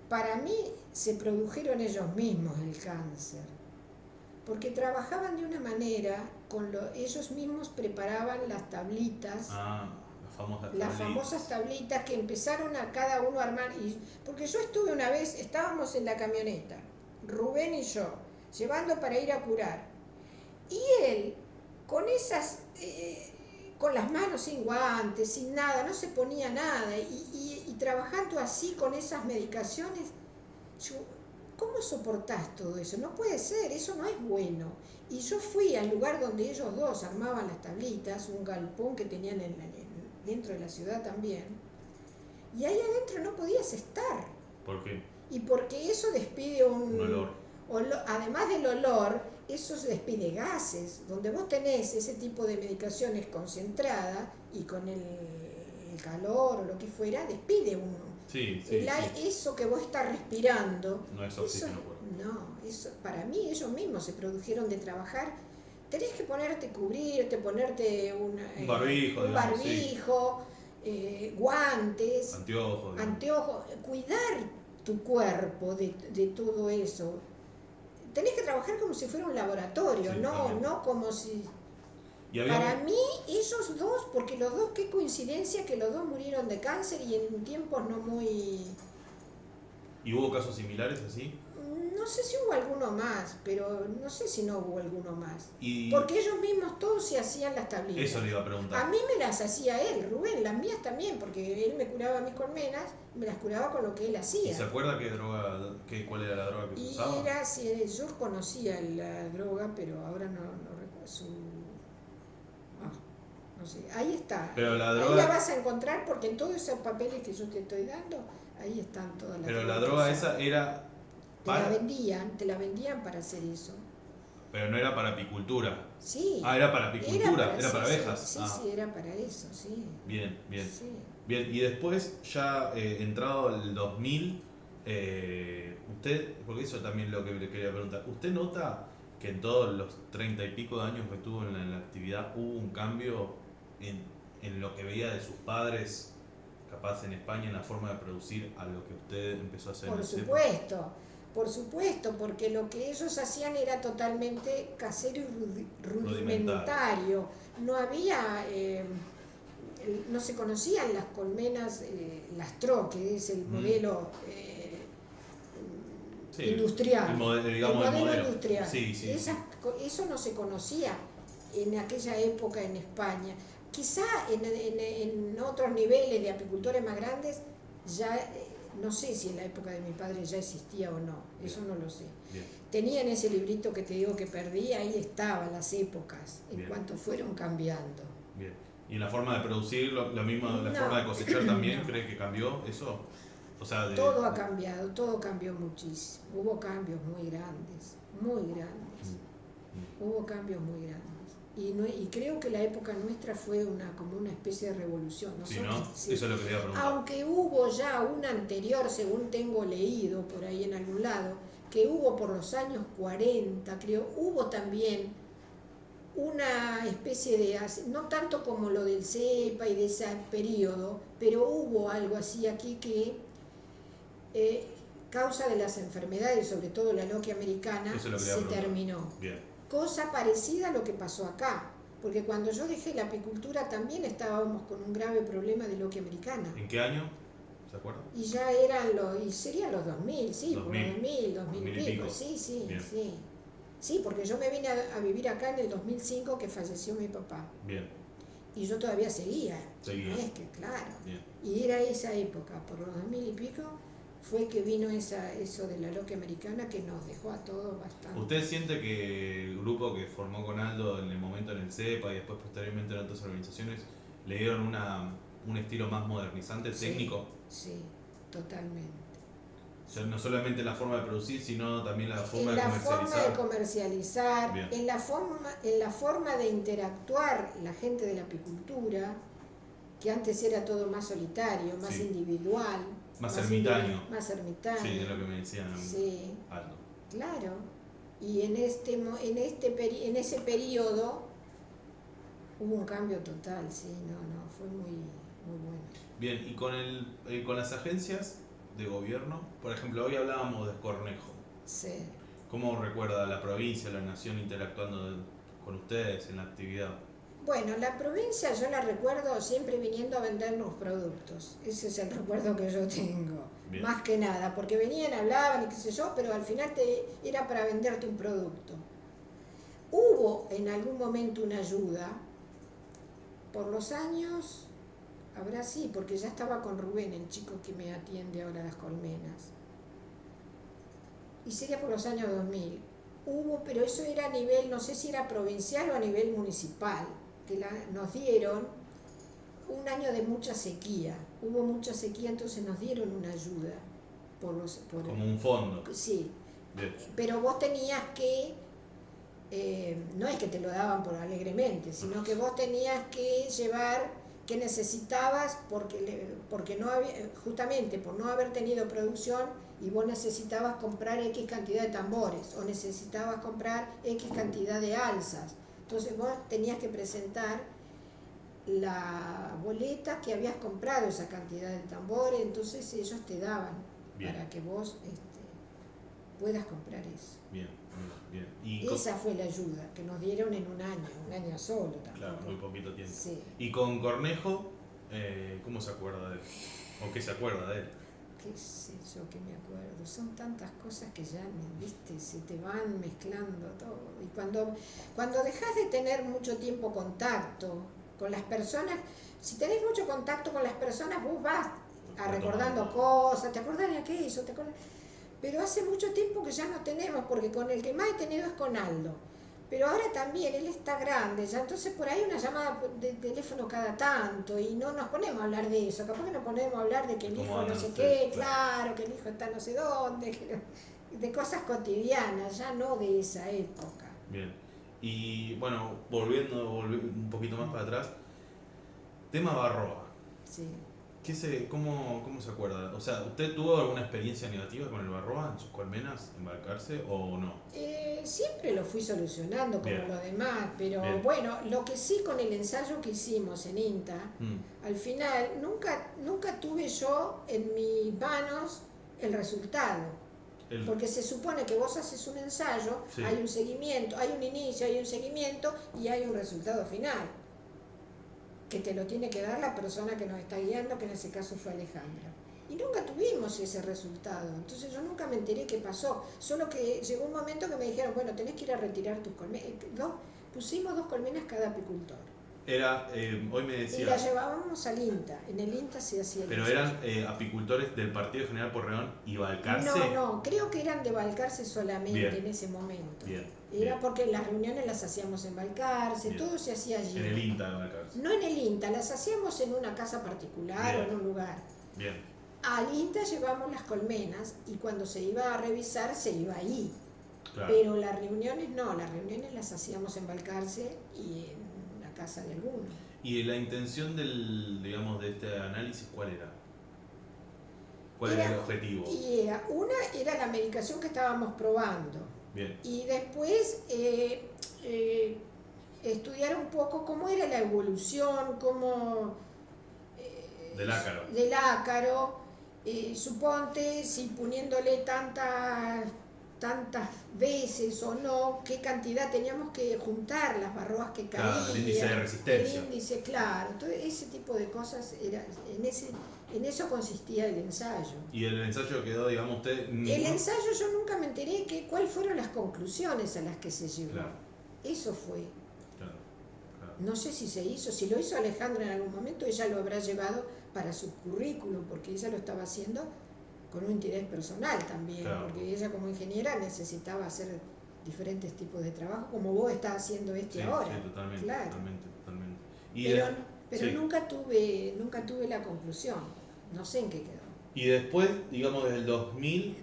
[SPEAKER 1] para mí, se produjeron ellos mismos el cáncer, porque trabajaban de una manera, ellos mismos preparaban las tablitas, las famosas tablitas que empezaron a cada uno a armar, porque yo estuve una vez, estábamos en la camioneta, Rubén y yo, llevando para ir a curar, y él, con con las manos sin guantes, sin nada, no se ponía nada, y trabajando así con esas medicaciones, ¿cómo soportás todo eso? No puede ser, eso no es bueno. Y yo fui al lugar donde ellos dos armaban las tablitas, un galpón que tenían dentro de la ciudad también, y ahí adentro no podías estar.
[SPEAKER 2] ¿Por qué?
[SPEAKER 1] Y porque eso despide un
[SPEAKER 2] olor.
[SPEAKER 1] Además del olor, eso despide gases. Donde vos tenés ese tipo de medicaciones concentradas y con el calor o lo que fuera, despide uno.
[SPEAKER 2] Sí.
[SPEAKER 1] Eso que vos estás respirando,
[SPEAKER 2] no es oxígeno puro.
[SPEAKER 1] Eso para mí ellos mismos se produjeron de trabajar. Tenés que cubrirte, ponerte un barbijo, guantes, anteojos, cuidar tu cuerpo de todo eso. Tenés que trabajar como si fuera un laboratorio, no como si... Para mí, ellos dos, porque los dos, qué coincidencia que los dos murieron de cáncer y en tiempos no muy...
[SPEAKER 2] ¿Y hubo casos similares así?
[SPEAKER 1] No sé si hubo alguno más, pero no sé si no hubo alguno más. Porque ellos mismos todos se hacían las tablitas.
[SPEAKER 2] Eso le iba a preguntar.
[SPEAKER 1] A mí me las hacía él, Rubén, las mías también, porque él me curaba mis colmenas, me las curaba con lo que él hacía.
[SPEAKER 2] ¿Y se acuerda cuál era la droga que usaba?
[SPEAKER 1] Yo conocía la droga, pero ahora no recuerdo no sé, ahí está.
[SPEAKER 2] Pero la droga...
[SPEAKER 1] Ahí la vas a encontrar porque en todos esos papeles que yo te estoy dando, ahí están todas las...
[SPEAKER 2] Pero la droga esa era...
[SPEAKER 1] Te la vendían para hacer eso.
[SPEAKER 2] Pero no era para apicultura.
[SPEAKER 1] Sí.
[SPEAKER 2] Era para apicultura, era para abejas.
[SPEAKER 1] Sí, era para eso, sí.
[SPEAKER 2] Bien.
[SPEAKER 1] Sí.
[SPEAKER 2] Bien, y después ya entrado el 2000, usted, porque eso también lo que le quería preguntar, ¿usted nota que en todos los 30 y pico de años que estuvo en la actividad hubo un cambio en lo que veía de sus padres, capaz en España, en la forma de producir a lo que usted empezó a hacer?
[SPEAKER 1] Por supuesto, porque lo que ellos hacían era totalmente casero y rudimentario. No había, no se conocían las colmenas, las troques, el modelo industrial.
[SPEAKER 2] El modelo
[SPEAKER 1] industrial.
[SPEAKER 2] Sí.
[SPEAKER 1] Eso no se conocía en aquella época en España. Quizá en otros niveles de apicultores más grandes ya... No sé si en la época de mi padre ya existía o no, eso no lo sé.
[SPEAKER 2] Bien.
[SPEAKER 1] Tenían ese librito que te digo que perdí, ahí estaban las épocas, en cuanto fueron cambiando.
[SPEAKER 2] Bien. ¿Y en la forma de producir, lo mismo, la forma de cosechar también, cree que cambió eso? O sea,
[SPEAKER 1] todo ha cambiado, todo cambió muchísimo. Hubo cambios muy grandes, muy grandes. Hubo cambios muy grandes. Y creo que la época nuestra fue como una especie de revolución.
[SPEAKER 2] Sí, ¿no? Sí. Eso es lo que quería preguntar.
[SPEAKER 1] Aunque hubo ya una anterior, según tengo leído por ahí en algún lado, que hubo por los años 40, creo, hubo también una especie de, no tanto como lo del cepa y de ese periodo, pero hubo algo así aquí que causa de las enfermedades, sobre todo la loquia americana, se terminó.
[SPEAKER 2] Bien.
[SPEAKER 1] Cosa parecida a lo que pasó acá, porque cuando yo dejé la apicultura también estábamos con un grave problema de loquia americana.
[SPEAKER 2] ¿En qué año? ¿Se acuerdan?
[SPEAKER 1] Y ya serían los 2000, sí, 2000 y pico, sí. Sí, porque yo me vine a vivir acá en el 2005 que falleció mi papá.
[SPEAKER 2] Bien.
[SPEAKER 1] Y yo todavía seguía. No es que, claro.
[SPEAKER 2] Bien.
[SPEAKER 1] Y era esa época, por los 2000 y pico, fue que vino eso de la loquia americana que nos dejó a todos bastante.
[SPEAKER 2] ¿Usted siente que el grupo que formó con Aldo en el momento en el CEPA y después posteriormente en otras organizaciones le dieron un estilo más modernizante, técnico?
[SPEAKER 1] Sí, totalmente.
[SPEAKER 2] O sea, no solamente en la forma de producir, sino también la forma de comercializar.
[SPEAKER 1] En la forma de comercializar, en la forma de interactuar la gente de la apicultura, que antes era todo más solitario, más individual.
[SPEAKER 2] Más ermitaño.
[SPEAKER 1] Más ermitaño.
[SPEAKER 2] Sí, de lo que me decían Aldo.
[SPEAKER 1] Claro. Y en ese periodo hubo un cambio total, fue muy bueno.
[SPEAKER 2] Bien, y con las agencias de gobierno, por ejemplo, hoy hablábamos de Cornejo.
[SPEAKER 1] Sí.
[SPEAKER 2] ¿Cómo recuerda la provincia, la nación interactuando con ustedes en la actividad?
[SPEAKER 1] Bueno, la provincia yo la recuerdo siempre viniendo a vendernos productos. Ese es el recuerdo que yo tengo. Bien. Más que nada, porque venían, hablaban y qué sé yo, pero al final era para venderte un producto. Hubo en algún momento una ayuda, por los años, habrá sí, porque ya estaba con Rubén, el chico que me atiende ahora a las colmenas. Y sería por los años 2000. Hubo, pero eso era a nivel, no sé si era provincial o a nivel municipal, que nos dieron un año de mucha sequía. Hubo mucha sequía, entonces nos dieron una ayuda.
[SPEAKER 2] Como un fondo.
[SPEAKER 1] Sí.
[SPEAKER 2] Bien.
[SPEAKER 1] Pero vos tenías que, no es que te lo daban por alegremente, sino que vos tenías que llevar que necesitabas porque no había, justamente por no haber tenido producción, y vos necesitabas comprar X cantidad de tambores o necesitabas comprar X cantidad de alzas. Entonces vos tenías que presentar la boleta que habías comprado esa cantidad de tambores, entonces ellos te daban. Bien. Para que vos puedas comprar eso.
[SPEAKER 2] Bien.
[SPEAKER 1] Y esa fue la ayuda que nos dieron en un año solo tampoco.
[SPEAKER 2] Claro, muy poquito tiempo.
[SPEAKER 1] Sí.
[SPEAKER 2] Y con Cornejo, ¿cómo se acuerda de él? ¿O qué se acuerda de él?
[SPEAKER 1] Qué sé yo que me acuerdo, son tantas cosas que ya, viste, se te van mezclando todo. Y cuando dejas de tener mucho tiempo contacto con las personas, si tenés mucho contacto con las personas, vos vas recordando cosas, te acordás de aquello, pero hace mucho tiempo que ya no tenemos, porque con el que más he tenido es con Aldo. Pero ahora también, él está grande, ya entonces por ahí una llamada de teléfono cada tanto y no nos ponemos a hablar de eso, capaz que nos ponemos a hablar de que el hijo no sé qué, claro, que el hijo está no sé dónde, de cosas cotidianas, ya no de esa época.
[SPEAKER 2] Bien, y bueno, volviendo un poquito más para atrás, tema Barroa.
[SPEAKER 1] Sí.
[SPEAKER 2] ¿Cómo se acuerda? O sea, ¿usted tuvo alguna experiencia negativa con el Barroa en sus colmenas, embarcarse o no?
[SPEAKER 1] Siempre lo fui solucionando como lo demás, pero bueno, lo que sí con el ensayo que hicimos en INTA, al final nunca tuve yo en mis manos el resultado. Porque se supone que vos haces un ensayo, hay un seguimiento, hay un inicio, hay un seguimiento y hay un resultado final, que te lo tiene que dar la persona que nos está guiando, que en ese caso fue Alejandra. Y nunca tuvimos ese resultado, entonces yo nunca me enteré qué pasó, solo que llegó un momento que me dijeron, bueno, tenés que ir a retirar tus colmenas. Pusimos 2 colmenas cada apicultor.
[SPEAKER 2] Hoy me decía...
[SPEAKER 1] Y la llevábamos al INTA, en el INTA se hacía...
[SPEAKER 2] ¿Pero eran apicultores del Partido General Porredón y Balcarce?
[SPEAKER 1] No, creo que eran de Balcarce solamente en ese momento. Era porque las reuniones las hacíamos en Balcarce, todo se hacía allí.
[SPEAKER 2] En el INTA de Balcarce.
[SPEAKER 1] No en el INTA, las hacíamos en una casa particular o en un lugar.
[SPEAKER 2] Bien.
[SPEAKER 1] Al INTA llevamos las colmenas y cuando se iba a revisar se iba ahí.
[SPEAKER 2] Claro.
[SPEAKER 1] Pero las reuniones no, las reuniones las hacíamos en Balcarce y en la casa de alguno.
[SPEAKER 2] ¿Y la intención digamos, de este análisis cuál era? ¿Cuál era el objetivo?
[SPEAKER 1] Una era la medicación que estábamos probando.
[SPEAKER 2] Bien.
[SPEAKER 1] Y después estudiar un poco cómo era la evolución,
[SPEAKER 2] del ácaro.
[SPEAKER 1] Del ácaro, suponte si poniéndole tantas veces o no, qué cantidad teníamos que juntar las barroas que caían.
[SPEAKER 2] Claro, el índice de resistencia.
[SPEAKER 1] El índice, claro. Entonces ese tipo de cosas, en eso consistía el ensayo.
[SPEAKER 2] ¿Y el ensayo quedó, digamos, usted...?
[SPEAKER 1] El ensayo yo nunca me enteré cuáles fueron las conclusiones a las que se llegó.
[SPEAKER 2] Claro.
[SPEAKER 1] Eso fue.
[SPEAKER 2] Claro.
[SPEAKER 1] No sé si se hizo, si lo hizo Alejandra en algún momento, ella lo habrá llevado para su currículum, porque ella lo estaba haciendo con un interés personal también,
[SPEAKER 2] claro.
[SPEAKER 1] Porque ella como ingeniera necesitaba hacer diferentes tipos de trabajo, como vos estás haciendo ahora.
[SPEAKER 2] Sí, totalmente,
[SPEAKER 1] claro.
[SPEAKER 2] totalmente.
[SPEAKER 1] Pero nunca tuve la conclusión, no sé en qué quedó.
[SPEAKER 2] Y después, digamos, desde el 2000,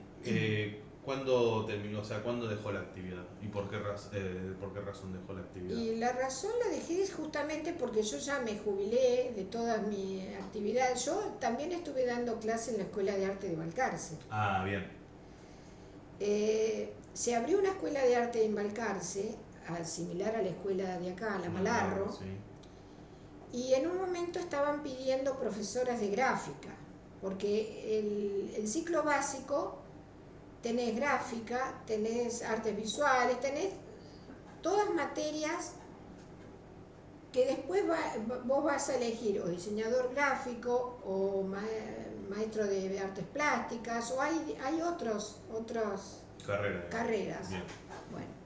[SPEAKER 2] ¿cuándo terminó? O sea, ¿cuándo dejó la actividad? ¿Y por qué razón dejó la actividad?
[SPEAKER 1] Y la razón la dejé justamente porque yo ya me jubilé de todas mis actividades. Yo también estuve dando clases en la Escuela de Arte de Balcarce.
[SPEAKER 2] Ah, bien.
[SPEAKER 1] Se abrió una Escuela de Arte en Balcarce, similar a la escuela de acá, la Malarro.
[SPEAKER 2] Sí.
[SPEAKER 1] Y en un momento estaban pidiendo profesoras de gráfica, porque el ciclo básico tenés gráfica, tenés artes visuales, tenés todas materias que después vos vas a elegir o diseñador gráfico o maestro de artes plásticas, o hay otras carreras.
[SPEAKER 2] Bien.
[SPEAKER 1] Bueno.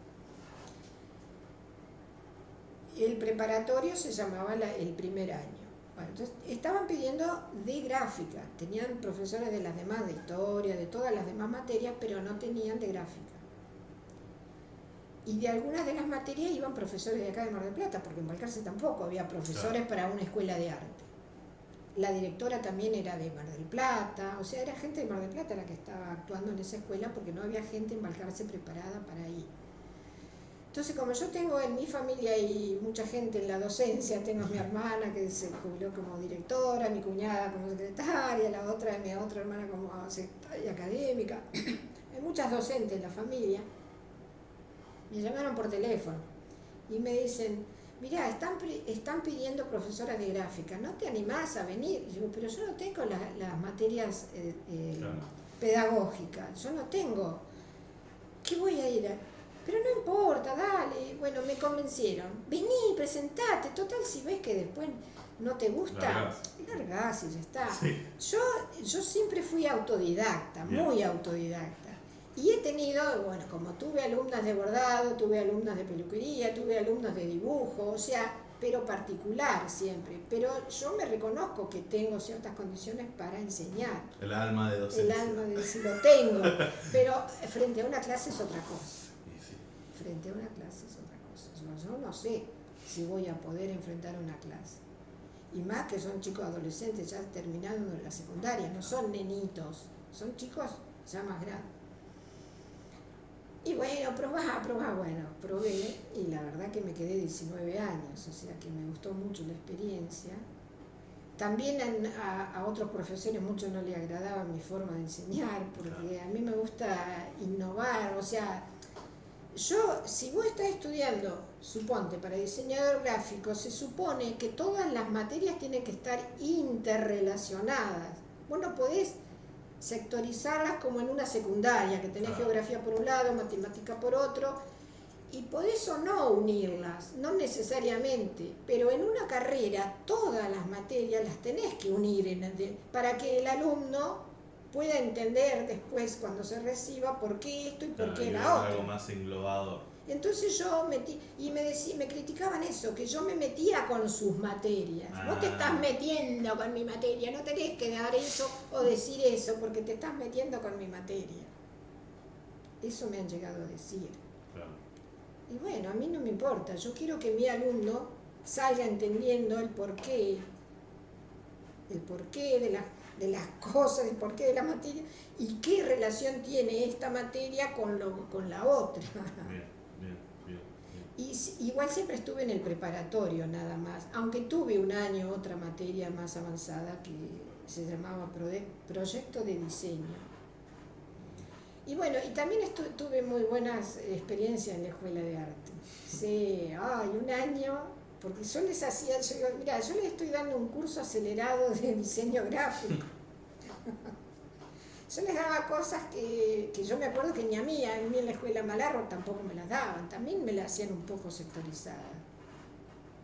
[SPEAKER 1] El preparatorio se llamaba el primer año. Bueno, entonces estaban pidiendo de gráfica, tenían profesores de las demás, de historia, de todas las demás materias, pero no tenían de gráfica. Y de algunas de las materias iban profesores de acá de Mar del Plata, porque en Balcarce tampoco había profesores para una escuela de arte. La directora también era de Mar del Plata, o sea, era gente de Mar del Plata la que estaba actuando en esa escuela, porque no había gente en Balcarce preparada para ir. Entonces, como yo tengo en mi familia y mucha gente en la docencia, tengo a mi hermana que se jubiló como directora, mi cuñada como secretaria, mi otra hermana como secretaria académica, hay muchas docentes en la familia, me llamaron por teléfono y me dicen, mirá, están pidiendo profesoras de gráfica, ¿no te animás a venir? Y digo, pero yo no tengo las materias pedagógicas, yo no tengo, ¿qué voy a ir a...? Pero no importa, dale. Bueno, me convencieron. Vení, presentate. Total, si ves que después no te gusta, largás y ya está.
[SPEAKER 2] Sí.
[SPEAKER 1] Yo siempre fui autodidacta,
[SPEAKER 2] Bien.
[SPEAKER 1] muy autodidacta. Y he tenido, bueno, como tuve alumnas de bordado, tuve alumnas de peluquería, tuve alumnos de dibujo, o sea, pero particular siempre. Pero yo me reconozco que tengo ciertas condiciones para enseñar.
[SPEAKER 2] El alma de docencia.
[SPEAKER 1] El alma de decir, lo tengo. Pero frente a una clase es otra cosa. Frente a una clase es otra cosa. Yo no sé si voy a poder enfrentar una clase. Y más que son chicos adolescentes ya terminando la secundaria, no son nenitos, son chicos ya más grandes. Y bueno, probé y la verdad que me quedé 19 años, o sea que me gustó mucho la experiencia. También a otros profesores mucho no les agradaba mi forma de enseñar, porque a mí me gusta innovar, o sea, si vos estás estudiando, suponte, para diseñador gráfico, se supone que todas las materias tienen que estar interrelacionadas. Vos no podés sectorizarlas como en una secundaria, que tenés geografía por un lado, matemática por otro, y podés o no unirlas, no necesariamente, pero en una carrera todas las materias las tenés que unir para que el alumno pueda entender después cuando se reciba por qué esto y por qué la otra.
[SPEAKER 2] Algo más englobador.
[SPEAKER 1] Entonces yo me criticaban eso, que yo me metía con sus materias. Vos te estás metiendo con mi materia, no tenés que dar eso o decir eso porque te estás metiendo con mi materia. Eso me han llegado a decir.
[SPEAKER 2] Claro.
[SPEAKER 1] Y bueno, a mí no me importa, yo quiero que mi alumno salga entendiendo el porqué de las cosas, de por qué de la materia, y qué relación tiene esta materia con la otra.
[SPEAKER 2] Bien, bien, bien, bien.
[SPEAKER 1] Y igual siempre estuve en el preparatorio nada más, aunque tuve un año otra materia más avanzada que se llamaba proyecto de diseño. Y bueno, y también tuve muy buenas experiencias en la escuela de arte. Sí, un año, porque yo les hacía, mira, yo les estoy dando un curso acelerado de diseño gráfico. Yo les daba cosas que yo me acuerdo que ni a mí en la escuela Malarro tampoco me las daban, también me las hacían un poco sectorizadas.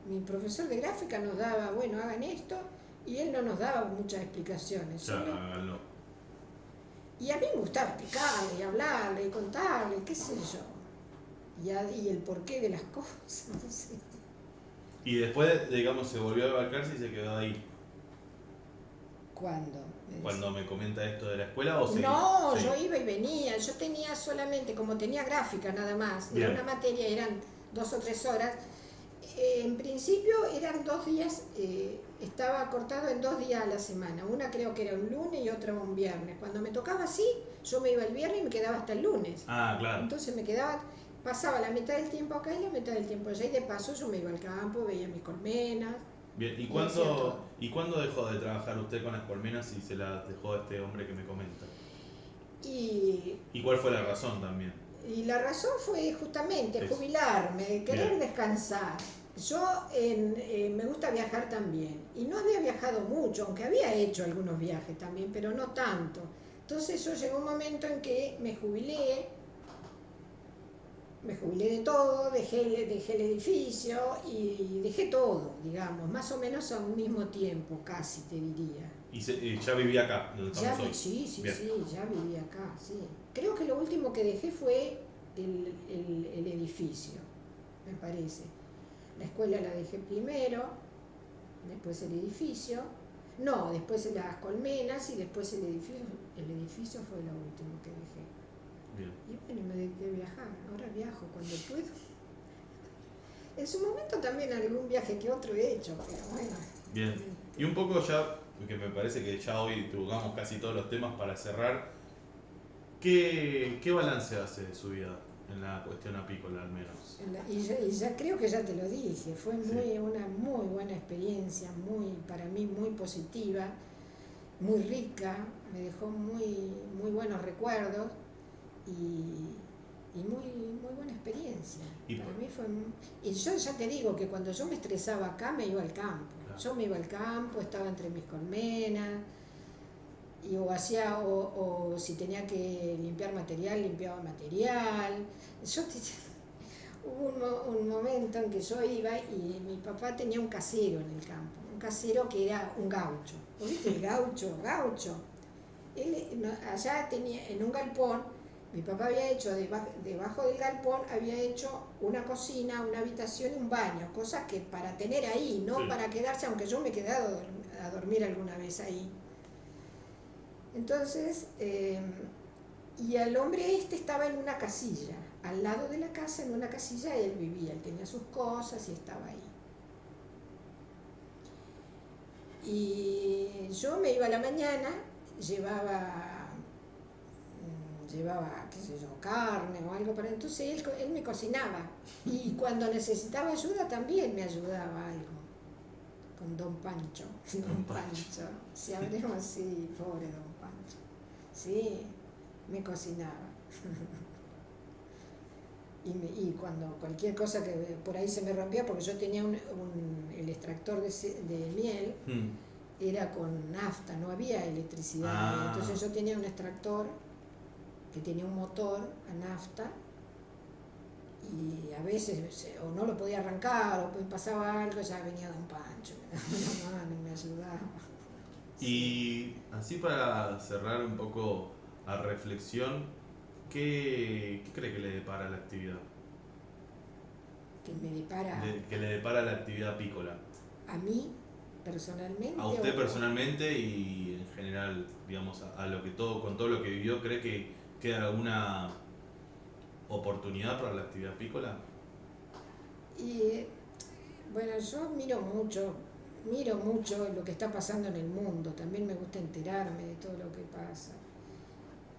[SPEAKER 1] Mi profesor de gráfica nos daba, bueno, hagan esto, y él no nos daba muchas explicaciones.
[SPEAKER 2] Háganlo.
[SPEAKER 1] Y a mí me gustaba explicarle, y hablarle, y contarle, qué sé yo. Y el porqué de las cosas, no sé.
[SPEAKER 2] Y después, digamos, se volvió a embarcarse y se quedó ahí.
[SPEAKER 1] ¿Cuándo?
[SPEAKER 2] Cuando me comenta esto de la escuela, ¿o seguí?
[SPEAKER 1] No, yo iba y venía. Yo tenía solamente, como tenía gráfica nada más,
[SPEAKER 2] Bien.
[SPEAKER 1] era una materia, eran 2 o 3 horas. En principio eran 2 días, estaba cortado en 2 días a la semana. Una creo que era un lunes y otra un viernes. Cuando me tocaba así, yo me iba el viernes y me quedaba hasta el lunes.
[SPEAKER 2] Ah, claro.
[SPEAKER 1] Entonces me quedaba, pasaba la mitad del tiempo acá y la mitad del tiempo allá. Y de paso yo me iba al campo, veía mis colmenas.
[SPEAKER 2] Bien, ¿y cuándo dejó de trabajar usted con las colmenas y se las dejó a este hombre que me comenta? ¿Y cuál fue la razón también?
[SPEAKER 1] Y la razón fue justamente jubilarme, querer descansar. Yo me gusta viajar también, y no había viajado mucho, aunque había hecho algunos viajes también, pero no tanto. Entonces yo llegó un momento en que me jubilé de todo, dejé el edificio y dejé todo, digamos, más o menos a un mismo tiempo, casi te diría.
[SPEAKER 2] ¿Y ya vivía acá? ¿Donde estamos hoy?
[SPEAKER 1] Sí, ya vivía acá, sí. Creo que lo último que dejé fue el edificio, me parece. La escuela la dejé primero, después el edificio, no, después las colmenas y después el edificio. El edificio fue lo último que dejé.
[SPEAKER 2] Bien.
[SPEAKER 1] Y bueno, me dediqué a viajar, ahora viajo cuando puedo. En su momento también algún viaje que otro he hecho, pero bueno.
[SPEAKER 2] Bien, y un poco ya, porque me parece que ya hoy tocamos casi todos los temas para cerrar, ¿qué balance hace de su vida en la cuestión apícola al menos?
[SPEAKER 1] Y ya creo que ya te lo dije, fue una muy buena experiencia, para mí muy positiva, muy rica, me dejó muy buenos recuerdos y muy buena experiencia. Para mí fue y yo ya te digo que cuando yo me estresaba acá me iba al campo. Claro. Yo me iba al campo, estaba entre mis colmenas, y o si tenía que limpiar material, limpiaba material. Hubo un momento en que yo iba y mi papá tenía un casero en el campo, un casero que era un gaucho. ¿Viste el gaucho? Gaucho. Él allá tenía, en un galpón, mi papá había hecho, debajo del galpón, había hecho una cocina, una habitación y un baño, cosas que para tener ahí, no para quedarse, aunque yo me he quedado a dormir alguna vez ahí. Entonces, y el hombre estaba en una casilla, al lado de la casa, en una casilla él vivía, él tenía sus cosas y estaba ahí. Y yo me iba a la mañana, llevaba qué sé yo, carne o algo, pero entonces él me cocinaba, y cuando necesitaba ayuda también me ayudaba algo, con Don Pancho. Don Pancho, si hablemos así, pobre Don Pancho, sí, me cocinaba. Y cuando cualquier cosa que por ahí se me rompía, porque yo tenía el extractor de miel, era con nafta, no había electricidad, entonces yo tenía un extractor que tenía un motor a nafta, y a veces o no lo podía arrancar o pasaba algo, ya venía Don Pancho, me daba una mano y me ayudaba.
[SPEAKER 2] Y así para cerrar un poco a reflexión, ¿qué cree que le depara la actividad?
[SPEAKER 1] ¿Que me depara?
[SPEAKER 2] Que le depara la actividad apícola.
[SPEAKER 1] ¿A mí personalmente?
[SPEAKER 2] A usted personalmente y en general, digamos, con todo lo que vivió, ¿cree que queda alguna oportunidad para la actividad apícola?
[SPEAKER 1] Y bueno, yo miro mucho miro mucho lo que está pasando en el mundo, también me gusta enterarme de todo lo que pasa.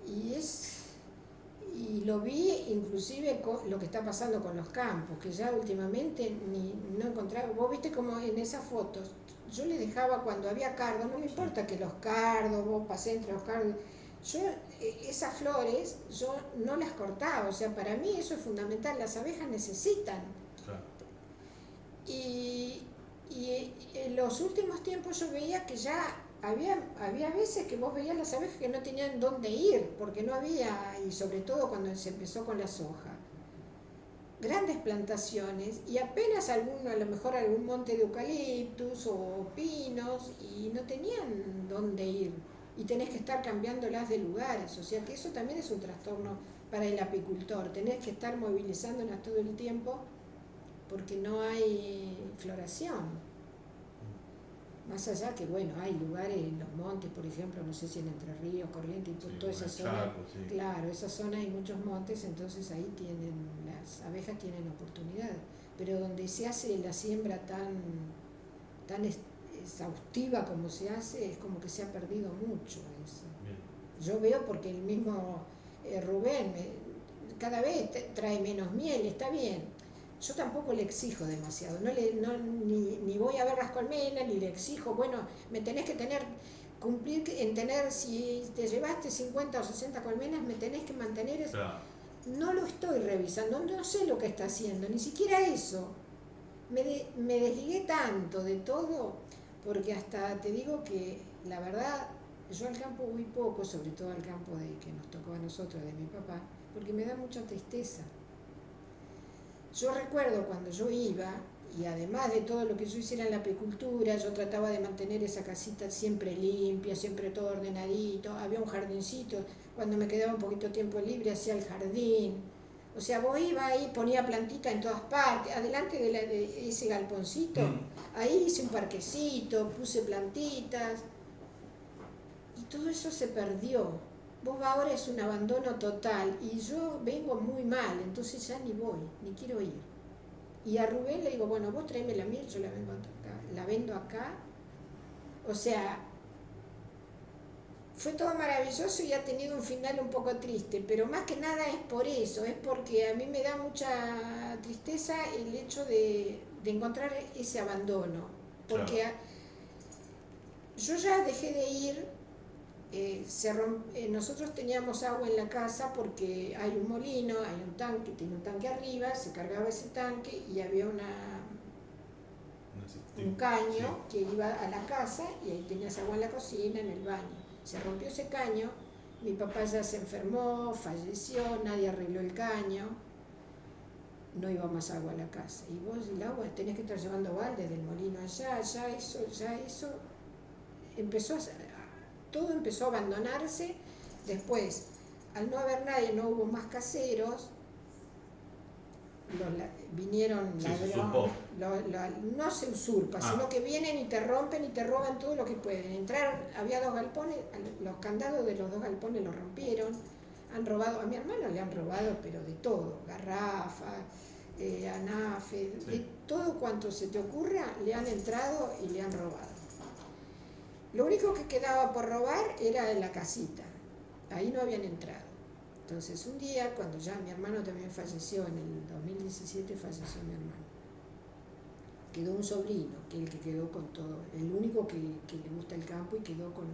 [SPEAKER 1] Y lo vi inclusive con lo que está pasando con los campos, que ya últimamente no encontraba. Vos viste como en esas fotos, yo le dejaba cuando había cardos, no me importa que los cardos, vos pasé entre los cardos, yo esas flores yo no las cortaba, o sea, para mí eso es fundamental, las abejas necesitan.
[SPEAKER 2] Claro.
[SPEAKER 1] Y en los últimos tiempos yo veía que ya había veces que vos veías las abejas que no tenían dónde ir, porque no había, y sobre todo cuando se empezó con la soja, grandes plantaciones y apenas a lo mejor algún monte de eucaliptus o pinos, y no tenían dónde ir, y tenés que estar cambiándolas de lugares, o sea que eso también es un trastorno para el apicultor, tenés que estar movilizándolas todo el tiempo porque no hay floración. Más allá que, bueno, hay lugares en los montes, por ejemplo, no sé si en Entre Ríos, Corrientes, y toda esa zona.
[SPEAKER 2] Chaco, sí.
[SPEAKER 1] Claro, esa zona hay muchos montes, entonces ahí las abejas tienen oportunidad. Pero donde se hace la siembra tan exhaustiva como se hace, es como que se ha perdido mucho eso.
[SPEAKER 2] Bien.
[SPEAKER 1] Yo veo porque el mismo Rubén cada vez trae menos miel, está bien. Yo tampoco le exijo demasiado, ni voy a ver las colmenas, ni le exijo, bueno, me tenés que cumplir en tener, si te llevaste 50 o 60 colmenas, me tenés que mantener eso.
[SPEAKER 2] Claro.
[SPEAKER 1] No lo estoy revisando, no sé lo que está haciendo, ni siquiera eso. Me desligué tanto de todo, porque hasta te digo que la verdad, yo al campo voy poco, sobre todo al campo que nos tocó a nosotros, de mi papá, porque me da mucha tristeza. Yo recuerdo cuando yo iba, y además de todo lo que yo hiciera en la apicultura, yo trataba de mantener esa casita siempre limpia, siempre todo ordenadito, había un jardincito, cuando me quedaba un poquito de tiempo libre hacía el jardín, o sea, vos iba ahí, ponía plantita en todas partes, adelante de ese galponcito, ahí hice un parquecito, puse plantitas, y todo eso se perdió. Vos ahora es un abandono total y yo vengo muy mal, entonces ya ni voy, ni quiero ir. Y a Rubén le digo, bueno, vos tráeme la miel, yo la vendo acá. O sea, fue todo maravilloso y ha tenido un final un poco triste, pero más que nada es por eso, es porque a mí me da mucha tristeza el hecho de encontrar ese abandono. Porque claro, yo ya dejé de ir. Nosotros teníamos agua en la casa porque hay un molino, hay un tanque, tiene un tanque arriba, se cargaba ese tanque y había un caño que iba a la casa y ahí tenías agua en la cocina, en el baño. Se rompió ese caño, mi papá ya se enfermó, falleció, nadie arregló el caño, no iba más agua a la casa. Y vos el agua tenés que estar llevando baldes del molino allá, ya eso empezó todo empezó a abandonarse. Después, al no haber nadie, no hubo más caseros, vinieron ladrones, no se usurpa, sino que vienen y te rompen y te roban todo lo que pueden. Entraron, había 2 galpones, los candados de los 2 galpones los rompieron, han robado, a mi hermano le han robado, pero de todo, garrafas, anafes, de todo cuanto se te ocurra, le han entrado y le han robado. Lo único que quedaba por robar era en la casita, ahí no habían entrado. Entonces un día, cuando ya mi hermano también falleció, en el 2017 falleció mi hermano, quedó un sobrino, que es el que quedó con todo, el único que le gusta el campo y quedó con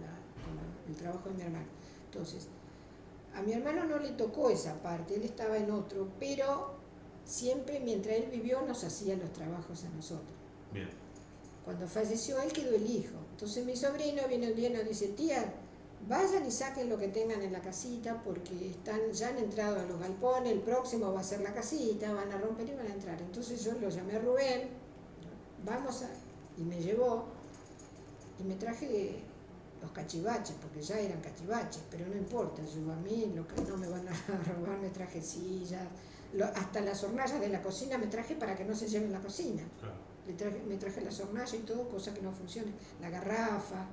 [SPEAKER 1] el trabajo de mi hermano. Entonces, a mi hermano no le tocó esa parte, él estaba en otro, pero siempre mientras él vivió nos hacía los trabajos a nosotros.
[SPEAKER 2] Bien.
[SPEAKER 1] Cuando falleció él quedó el hijo. Entonces mi sobrino viene un día y nos dice, tía, vayan y saquen lo que tengan en la casita porque ya han entrado a los galpones, el próximo va a ser la casita, van a romper y van a entrar. Entonces yo lo llamé a Rubén, y me llevó y me traje los cachivaches, porque ya eran cachivaches, pero no importa, yo a mí lo que no me van a robar, me traje sillas, hasta las hornallas de la cocina me traje para que no se lleven la cocina. Claro. Me traje las hornallas y todo, cosa que no funcione, la garrafa,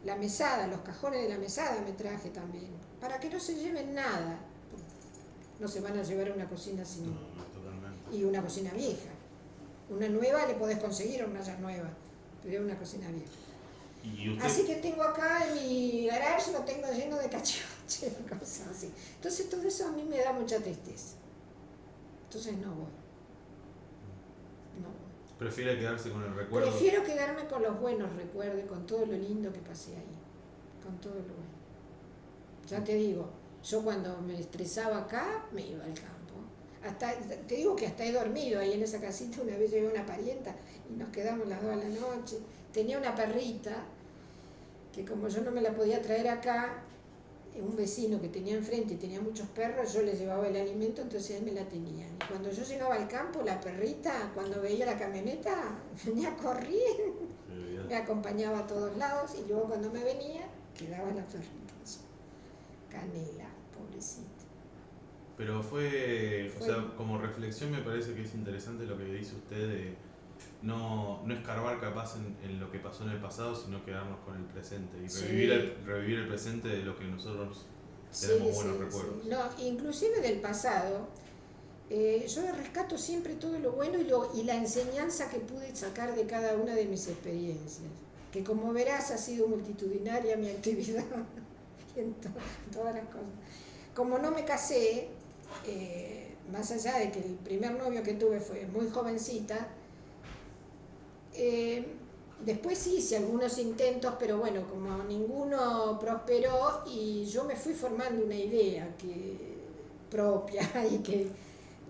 [SPEAKER 1] la mesada, los cajones de la mesada me traje también, para que no se lleven nada. No se van a llevar una cocina sin...
[SPEAKER 2] No, totalmente.
[SPEAKER 1] Y una cocina vieja. Una nueva le podés conseguir, una ya nueva, pero era una cocina vieja.
[SPEAKER 2] ¿Y usted?
[SPEAKER 1] Así que tengo acá en mi garage, lo tengo lleno de cachivaches, cosas así. Entonces todo eso a mí me da mucha tristeza. Entonces no voy. No voy.
[SPEAKER 2] ¿Prefiere quedarse con el recuerdo?
[SPEAKER 1] Prefiero quedarme con los buenos recuerdos, con todo lo lindo que pasé ahí. Con todo lo bueno. Ya te digo, yo cuando me estresaba acá, me iba al campo. Te digo que hasta he dormido ahí en esa casita. Una vez llevé una parienta y nos quedamos las 2 de la noche. Tenía una perrita que como yo no me la podía traer acá, un vecino que tenía enfrente y tenía muchos perros, yo le llevaba el alimento, entonces él me la tenía. Y cuando yo llegaba al campo, la perrita, cuando veía la camioneta, venía corriendo, me acompañaba a todos lados y luego cuando me venía, quedaba la perrita. Canela, pobrecita.
[SPEAKER 2] Pero fue, o sea, como reflexión me parece que es interesante lo que dice usted de no escarbar capaz en lo que pasó en el pasado, sino quedarnos con el presente y revivir el presente de lo que nosotros tenemos buenos recuerdos.
[SPEAKER 1] Sí. No, inclusive del pasado, yo rescato siempre todo lo bueno y la enseñanza que pude sacar de cada una de mis experiencias, que como verás ha sido multitudinaria mi actividad en todas las cosas. Como no me casé, más allá de que el primer novio que tuve fue muy jovencita, después sí hice algunos intentos, pero bueno, como ninguno prosperó y yo me fui formando una idea propia y que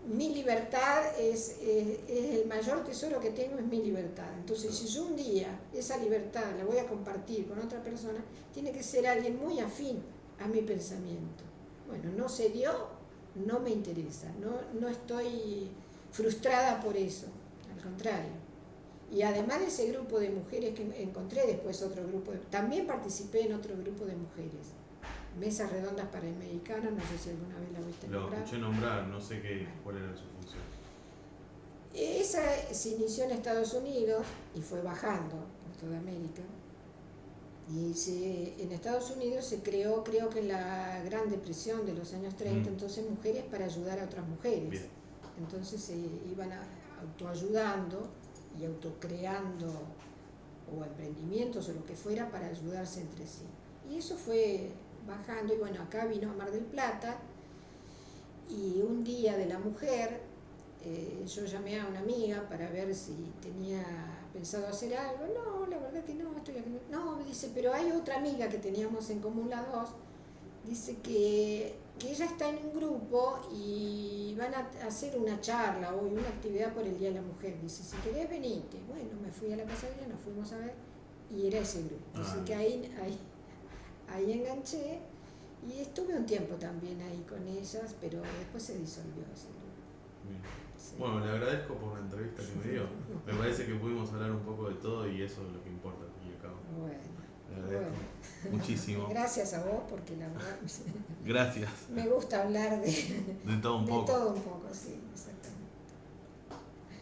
[SPEAKER 1] mi libertad es el mayor tesoro que tengo, es mi libertad. Entonces, si yo un día esa libertad la voy a compartir con otra persona, tiene que ser alguien muy afín a mi pensamiento. Bueno, no se dio, no me interesa, no estoy frustrada por eso, al contrario. Y además de ese grupo de mujeres que encontré después otro grupo, también participé en otro grupo de mujeres. Mesas redondas para americanos, no sé si alguna vez la oíste nombrar.
[SPEAKER 2] Lo escuché nombrar, no sé cuál era su función.
[SPEAKER 1] Esa se inició en Estados Unidos y fue bajando por toda América. Y en Estados Unidos se creó, creo que en la Gran Depresión de los años 30, entonces mujeres para ayudar a otras mujeres.
[SPEAKER 2] Bien.
[SPEAKER 1] Entonces se iban autoayudando y autocreando o emprendimientos o lo que fuera para ayudarse entre sí. Y eso fue bajando y bueno, acá vino a Mar del Plata y un día de la mujer yo llamé a una amiga para ver si tenía pensado hacer algo. No, la verdad que no, estoy aquí. No, me dice, pero hay otra amiga que teníamos en común las dos, dice que ella está en un grupo y van a hacer una charla o una actividad por el Día de la Mujer. Dice, si querés venite. Bueno, me fui a la casa de ella, nos fuimos a ver y era ese grupo. Así que ahí enganché y estuve un tiempo también ahí con ellas, pero después se disolvió ese grupo.
[SPEAKER 2] Bien.
[SPEAKER 1] Sí.
[SPEAKER 2] Bueno, le agradezco por la entrevista que me dio. Me parece que pudimos hablar un poco de todo y eso es lo que importa al fin y al cabo.
[SPEAKER 1] Bueno,
[SPEAKER 2] Le agradezco muchísimo.
[SPEAKER 1] Gracias a vos porque la verdad
[SPEAKER 2] Gracias.
[SPEAKER 1] me gusta hablar de
[SPEAKER 2] todo un poco.
[SPEAKER 1] De todo un poco, sí.